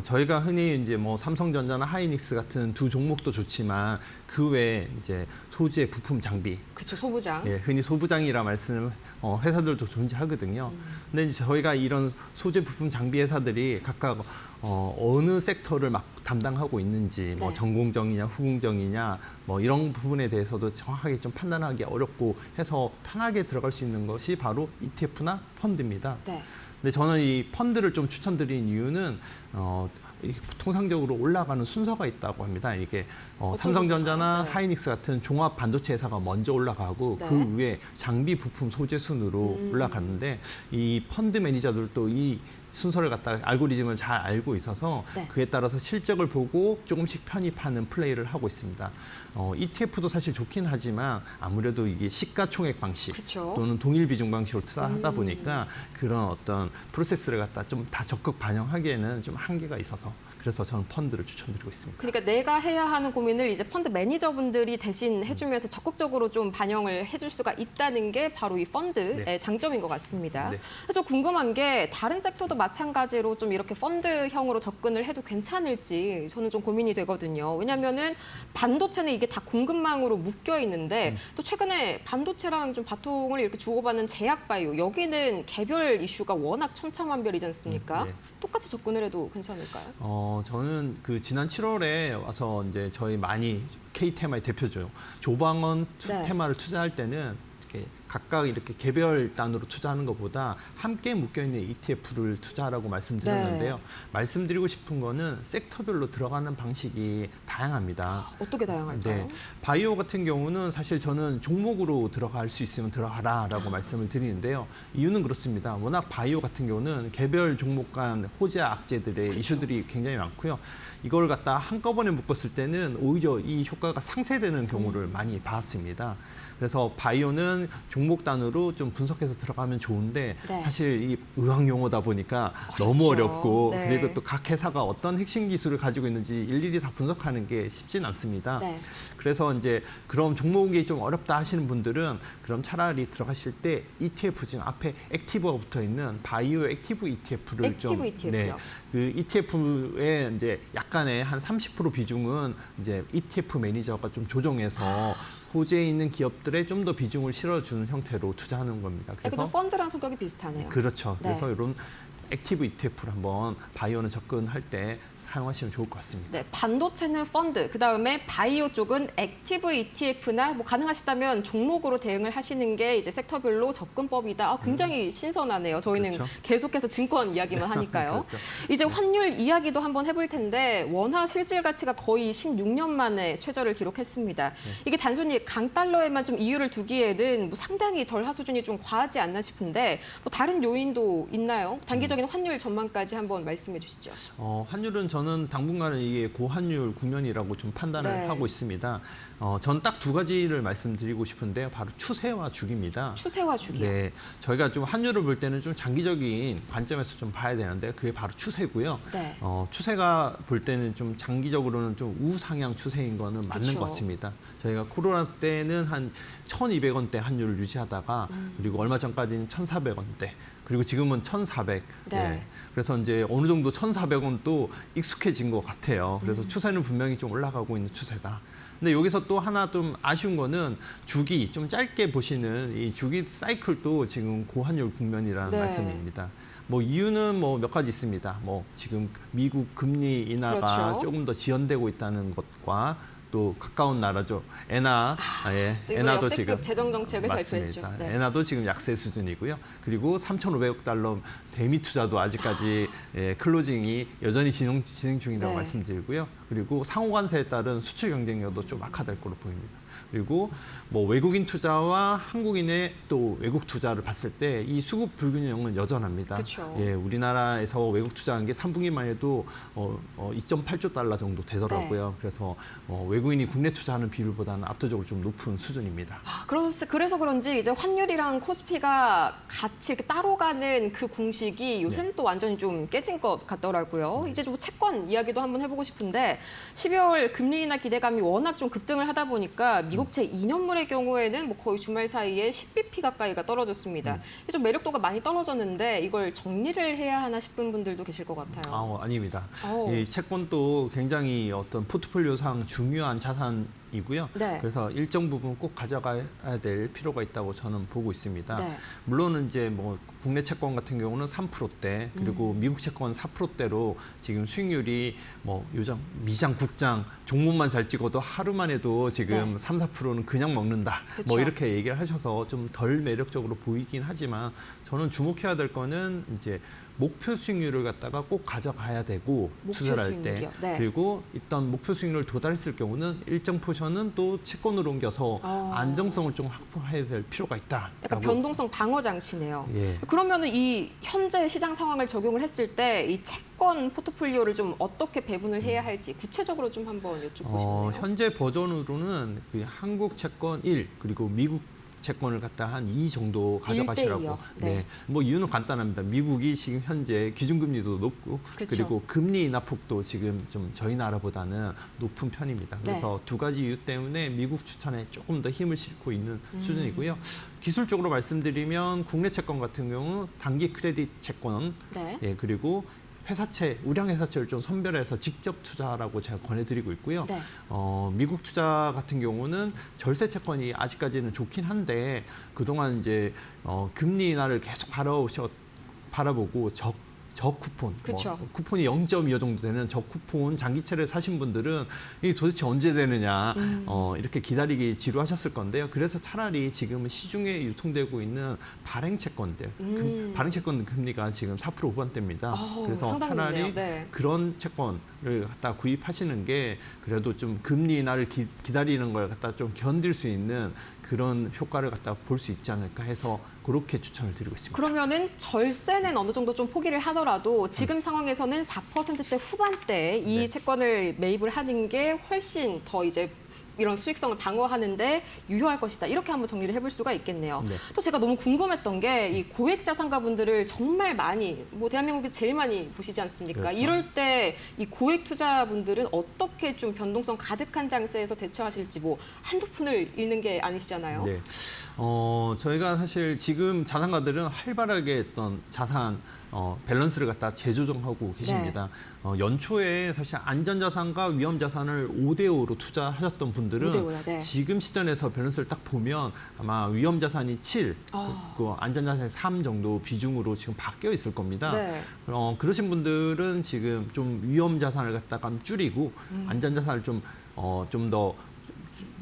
저희가 흔히 이제 뭐 삼성전자나 하이닉스 같은 두 종목도 좋지만 그 외에 이제 소재, 부품, 장비, 그쵸, 소부장. 예, 흔히 소부장이라 말씀을 회사들도 존재하거든요. 근데 이제 저희가 이런 소재, 부품, 장비 회사들이 각각 어느 섹터를 막 담당하고 있는지, 뭐 네. 전공정이냐, 후공정이냐, 뭐 이런 부분에 대해서도 정확하게 좀 판단하기 어렵고 해서 편하게 들어갈 수 있는 것이 바로 ETF나 펀드입니다. 네. 근데 저는 이 펀드를 좀 추천드린 이유는 통상적으로 올라가는 순서가 있다고 합니다. 이게 삼성전자나 순서가요? 네. 하이닉스 같은 종합 반도체 회사가 먼저 올라가고 네. 그 위에 장비 부품 소재 순으로 올라갔는데 이 펀드 매니저들도 이 순서를 갖다가 알고리즘을 잘 알고 있어서 네. 그에 따라서 실적을 보고 조금씩 편입하는 플레이를 하고 있습니다. ETF도 사실 좋긴 하지만 아무래도 이게 시가총액 방식 그쵸. 또는 동일 비중 방식으로 투자하다 보니까 그런 어떤 프로세스를 갖다 좀 다 적극 반영하기에는 좀 한계가 있어서 그래서 저는 펀드를 추천드리고 있습니다. 그러니까 내가 해야 하는 고민을 이제 펀드 매니저분들이 대신 해주면서 적극적으로 좀 반영을 해줄 수가 있다는 게 바로 이 펀드의 네. 장점인 것 같습니다. 네. 그래서 궁금한 게 다른 섹터도 마찬가지로 좀 이렇게 펀드형으로 접근을 해도 괜찮을지 저는 좀 고민이 되거든요. 왜냐하면은 반도체는 이게 다 공급망으로 묶여 있는데 또 최근에 반도체랑 좀 바통을 이렇게 주고받는 제약바이오 여기는 개별 이슈가 워낙 천차만별이지 않습니까? 네. 똑같이 접근을 해도 괜찮을까요? 저는 그 지난 7월에 와서 이제 저희 많이 K테마의 대표죠. 조방원 네. 테마를 투자할 때는 이렇게 각각 이렇게 개별 단으로 투자하는 것보다 함께 묶여있는 ETF를 투자하라고 말씀드렸는데요. 네. 말씀드리고 싶은 거는 섹터별로 들어가는 방식이 다양합니다. 어떻게 다양할까요? 네. 바이오 같은 경우는 사실 저는 종목으로 들어갈 수 있으면 들어가라라고 말씀을 드리는데요. 이유는 그렇습니다. 워낙 바이오 같은 경우는 개별 종목 간 호재 악재들의 이슈들이 굉장히 많고요. 이걸 갖다 한꺼번에 묶었을 때는 오히려 이 효과가 상쇄되는 경우를 많이 봤습니다. 그래서 바이오는 종목 종목 단으로 좀 분석해서 들어가면 좋은데 네. 사실 이 의학 용어다 보니까 너무 어렵고 네. 그리고 또 각 회사가 어떤 핵심 기술을 가지고 있는지 일일이 다 분석하는 게 쉽진 않습니다. 네. 그래서 이제 그럼 종목이 좀 어렵다 하시는 분들은 그럼 차라리 들어가실 때 ETF 지금 앞에 액티브가 붙어 있는 바이오 액티브 ETF를 액티브 ETF요? 그 ETF에 이제 약간의 한 30% 비중은 이제 ETF 매니저가 좀 조정해서 호재에 있는 기업들에 좀 더 비중을 실어주는 형태로 투자하는 겁니다. 약간 좀 그래서 펀드랑 성격이 비슷하네요. 그렇죠. 네. 그래서 이런 액티브 ETF를 한번 바이오는 접근할 때 사용하시면 좋을 것 같습니다. 네, 반도체는 펀드, 그다음에 바이오 쪽은 액티브 ETF나 뭐 가능하시다면 종목으로 대응을 하시는 게 이제 섹터별로 접근법이다. 아, 굉장히 신선하네요. 저희는 그렇죠. 계속해서 증권 이야기만 하니까요. 그렇죠. 이제 환율 이야기도 한번 해볼 텐데 원화 실질 가치가 거의 16년 만에 최저를 기록했습니다. 이게 단순히 강달러에만 좀 이유를 두기에는 뭐 상당히 절하 수준이 좀 과하지 않나 싶은데 뭐 다른 요인도 있나요? 단기적인 환율 전망까지 한번 말씀해 주시죠. 환율은 저는 당분간은 이게 고환율 국면이라고 좀 판단을 네. 하고 있습니다. 전 딱 두 가지를 말씀드리고 싶은데요. 바로 추세와 주기입니다. 추세와 주기요. 네, 저희가 좀 환율을 볼 때는 좀 장기적인 관점에서 좀 봐야 되는데 그게 바로 추세고요. 네. 추세가 볼 때는 좀 장기적으로는 좀 우상향 추세인 거는 맞는 그쵸. 것 같습니다. 저희가 코로나 때는 한 1,200원대 환율을 유지하다가 그리고 얼마 전까지는 1,400원대 그리고 지금은 1,400. 네. 그래서 이제 어느 정도 1,400원도 익숙해진 것 같아요. 그래서 추세는 분명히 좀 올라가고 있는 추세다. 근데 여기서 또 하나 좀 아쉬운 거는 주기, 좀 짧게 보시는 이 주기 사이클도 지금 고환율 국면이라는 네. 말씀입니다. 뭐 이유는 뭐 몇 가지 있습니다. 뭐 지금 미국 금리 인하가 그렇죠. 조금 더 지연되고 있다는 것과 또 가까운 나라죠. 엔화, 예, 또 이번에 엔화도 역대급 지금 재정 정책을 맞습니다. 발표했죠. 네. 엔화도 지금 약세 수준이고요. 그리고 3,500억 달러 대미 투자도 아직까지 클로징이 여전히 진행 중이라고 네. 말씀드리고요. 그리고 상호관세에 따른 수출 경쟁력도 좀 악화될 거로 보입니다. 그리고 뭐 외국인 투자와 한국인의 또 외국 투자를 봤을 때 이 수급 불균형은 여전합니다. 그쵸. 예, 우리나라에서 외국 투자한 게 3분기만 해도 2.8조 달러 정도 되더라고요. 네. 그래서 외국인이 국내 투자하는 비율보다는 압도적으로 좀 높은 수준입니다. 그래서 그런지 이제 환율이랑 코스피가 같이 이렇게 따로 가는 그 공식이 요새는 또 완전히 좀 깨진 것 같더라고요. 이제 좀 채권 이야기도 한번 해보고 싶은데 12월 금리 인하 기대감이 워낙 좀 급등을 하다 보니까 미국채 2년물의 경우에는 뭐 거의 주말 사이에 10bp 가까이가 떨어졌습니다. 좀 매력도가 많이 떨어졌는데 이걸 정리를 해야 하나 싶은 분들도 계실 것 같아요. 아닙니다. 오. 이 채권도 굉장히 어떤 포트폴리오상 중요한 자산이고요. 네. 그래서 일정 부분 꼭 가져가야 될 필요가 있다고 저는 보고 있습니다. 네. 물론 이제 뭐 국내 채권 같은 경우는 3%대 그리고 미국 채권 4%대로 지금 수익률이 뭐 요즘 미장, 국장 종목만 잘 찍어도 하루만 해도 지금 네. 3, 4%는 그냥 먹는다. 그쵸. 뭐 이렇게 얘기를 하셔서 좀 덜 매력적으로 보이긴 하지만 저는 주목해야 될 거는 이제 목표 수익률을 갖다가 꼭 가져가야 되고 목표 투자를 할 때 수익률이요? 네. 그리고 일단 목표 수익률을 도달했을 경우는 일정 포션은 또 채권으로 옮겨서 안정성을 좀 확보해야 될 필요가 있다. 약간 변동성 방어 장치네요. 예. 그러면은 이 현재 시장 상황을 적용을 했을 때 이 채권 포트폴리오를 좀 어떻게 배분을 해야 할지 구체적으로 좀 한번 여쭙고 싶네요. 현재 버전으로는 그 한국 채권 1 그리고 미국 채권을 갖다 한 2 정도 가져가시라고. 1대2요? 네. 뭐 이유는 간단합니다. 미국이 지금 현재 기준금리도 높고 그쵸. 그리고 금리 인하폭도 지금 좀 저희 나라보다는 높은 편입니다. 네. 그래서 두 가지 이유 때문에 미국 추천에 조금 더 힘을 싣고 있는 수준이고요. 기술적으로 말씀드리면 국내 채권 같은 경우 단기 크레딧 채권 네. 예, 그리고 회사채, 우량 회사채를 좀 선별해서 직접 투자하라고 제가 권해드리고 있고요. 네. 미국 투자 같은 경우는 절세 채권이 아직까지는 좋긴 한데 그동안 이제 금리 인하를 계속 바라보고 적 쿠폰, 그쵸. 쿠폰이 0.25 정도 되는 적 쿠폰 장기채를 사신 분들은 이게 도대체 언제 되느냐 이렇게 기다리기 지루하셨을 건데요. 그래서 차라리 지금은 시중에 유통되고 있는 발행 채권들, 발행 채권 금리가 지금 4% 후반대입니다. 그래서 상당히 차라리 높네요. 네. 그런 채권을 갖다 구입하시는 게 그래도 좀 금리 인하를 기다리는 걸 갖다 좀 견딜 수 있는 그런 효과를 갖다 볼 수 있지 않을까 해서 그렇게 추천을 드리고 있습니다. 그러면은 절세는 어느 정도 좀 포기를 하더라도 지금 상황에서는 4%대 후반대에 이 네. 채권을 매입을 하는 게 훨씬 더 이제 이런 수익성을 방어하는데 유효할 것이다. 이렇게 한번 정리를 해볼 수가 있겠네요. 네. 또 제가 너무 궁금했던 게 이 고액 자산가분들을 정말 많이 대한민국에서 제일 많이 보시지 않습니까? 그렇죠. 이럴 때 이 고액 투자분들은 어떻게 좀 변동성 가득한 장세에서 대처하실지 한두 푼을 잃는 게 아니시잖아요. 네. 저희가 사실 지금 자산가들은 활발하게 어떤 자산 밸런스를 갖다 재조정하고 계십니다. 연초에 사실 안전자산과 위험자산을 5대5로 투자하셨던 분들은 5대5요, 네. 지금 시점에서 밸런스를 딱 보면 아마 위험자산이 7, 그 안전자산이 3 정도 비중으로 지금 바뀌어 있을 겁니다. 네. 그러신 분들은 지금 좀 위험자산을 갖다가 줄이고 안전자산을 좀 더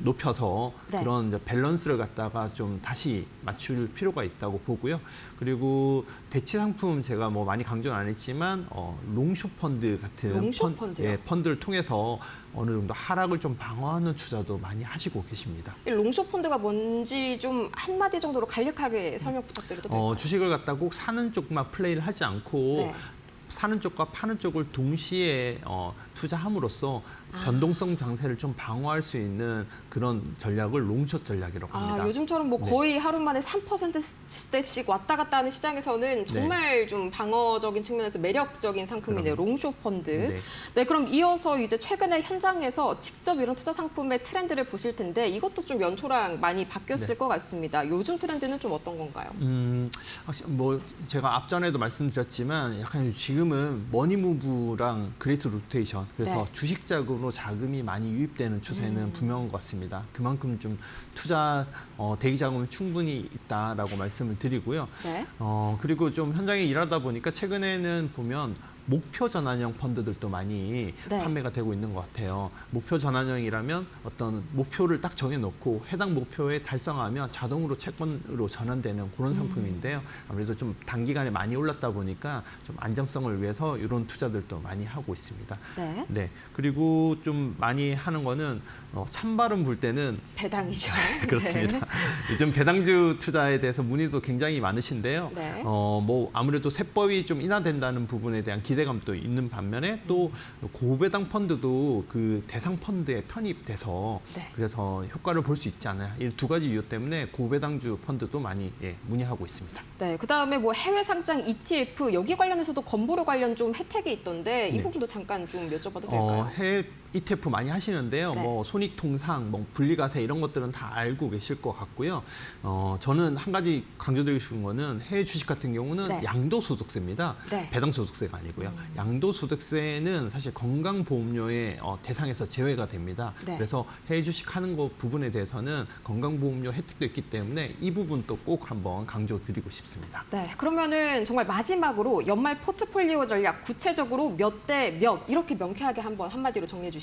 높여서 네. 그런 이제 밸런스를 갖다가 좀 다시 맞출 필요가 있다고 보고요. 그리고 대치 상품 제가 뭐 많이 강조는 안 했지만 롱숏 펀드 같은 롱숏 펀드요? 펀드를 통해서 어느 정도 하락을 좀 방어하는 투자도 많이 하시고 계십니다. 이 롱숏 펀드가 뭔지 좀 한마디 정도로 간략하게 설명 부탁드려도 될까요? 주식을 갖다 꼭 사는 쪽만 플레이를 하지 않고 네. 사는 쪽과 파는 쪽을 동시에 투자함으로써 변동성 장세를 좀 방어할 수 있는 그런 전략을 롱숏 전략이라고 합니다. 요즘처럼 뭐 네. 거의 하루 만에 3%대씩 왔다 갔다 하는 시장에서는 정말 좀 방어적인 측면에서 매력적인 상품이네요. 롱숏 펀드. 네. 네, 그럼 이어서 이제 최근에 현장에서 직접 이런 투자 상품의 트렌드를 보실 텐데 이것도 좀 연초랑 많이 바뀌었을 네. 것 같습니다. 요즘 트렌드는 좀 어떤 건가요? 확실히 뭐 제가 앞전에도 말씀드렸지만 약간 지금은 머니무브랑 그레이트 로테이션 그래서 네. 주식 자금으로 자금이 많이 유입되는 추세는 분명한 것 같습니다. 그만큼 좀 투자 대기 자금은 충분히 있다라고 말씀을 드리고요. 네. 그리고 좀 현장에 일하다 보니까 최근에는 보면 목표 전환형 펀드들도 많이 네. 판매가 되고 있는 것 같아요. 목표 전환형이라면 어떤 목표를 딱 정해놓고 해당 목표에 달성하면 자동으로 채권으로 전환되는 그런 상품인데요. 아무래도 좀 단기간에 많이 올랐다 보니까 좀 안정성을 위해서 이런 투자들도 많이 하고 있습니다. 네. 네. 그리고 좀 많이 하는 거는 찬바람 불 때는 배당이죠. 그렇습니다. 네. 요즘 배당주 투자에 대해서 문의도 굉장히 많으신데요. 네. 뭐 아무래도 세법이 좀 인하된다는 부분에 대한 기대감도 있는 반면에 또 고배당 펀드도 그 대상 펀드에 편입돼서 네. 그래서 효과를 볼 수 있지 않아요. 이 두 가지 이유 때문에 고배당주 펀드도 많이 문의하고 있습니다. 네, 그다음에 뭐 해외 상장 ETF 여기 관련해서도 건보료 관련 좀 혜택이 있던데 이 네. 부분도 잠깐 좀 여쭤봐도 될까요? 해외 ETF 많이 하시는데요. 네. 뭐 손익통상, 뭐 분리과세 이런 것들은 다 알고 계실 것 같고요. 저는 한 가지 강조드리고 싶은 거는 해외 주식 같은 경우는 네. 양도소득세입니다. 네. 배당소득세가 아니고요. 양도소득세는 사실 건강보험료의 대상에서 제외가 됩니다. 네. 그래서 해외 주식 하는 거 부분에 대해서는 건강보험료 혜택도 있기 때문에 이 부분도 꼭 한번 강조드리고 싶습니다. 네, 그러면은 정말 마지막으로 연말 포트폴리오 전략 구체적으로 몇 대 몇 이렇게 명쾌하게 한마디로 정리해 주시죠.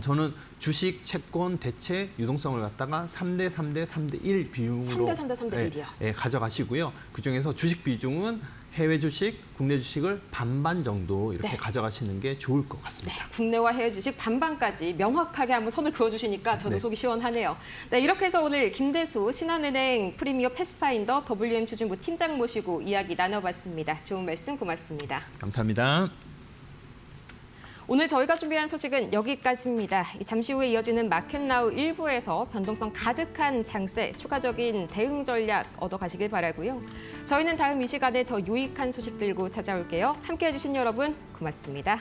저는 주식, 채권, 대체, 유동성을 갖다가 3대 3대 3대 1 비중으로 3대 3대 3대 1이요? 가져가시고요. 그중에서 주식 비중은 해외 주식, 국내 주식을 반반 정도 이렇게 네. 가져가시는 게 좋을 것 네, 같습니다. 국내와 해외 주식 반반까지 명확하게 한번 선을 그어주시니까 저도 네. 속이 시원하네요. 네, 이렇게 해서 오늘 김대수 신한은행 프리미어 패스파인더 WM 추진부 팀장 모시고 이야기 나눠봤습니다. 좋은 말씀 고맙습니다. 감사합니다. 오늘 저희가 준비한 소식은 여기까지입니다. 잠시 후에 이어지는 마켓나우 1부에서 변동성 가득한 장세, 추가적인 대응 전략 얻어가시길 바라고요. 저희는 다음 이 시간에 더 유익한 소식 들고 찾아올게요. 함께해 주신 여러분 고맙습니다.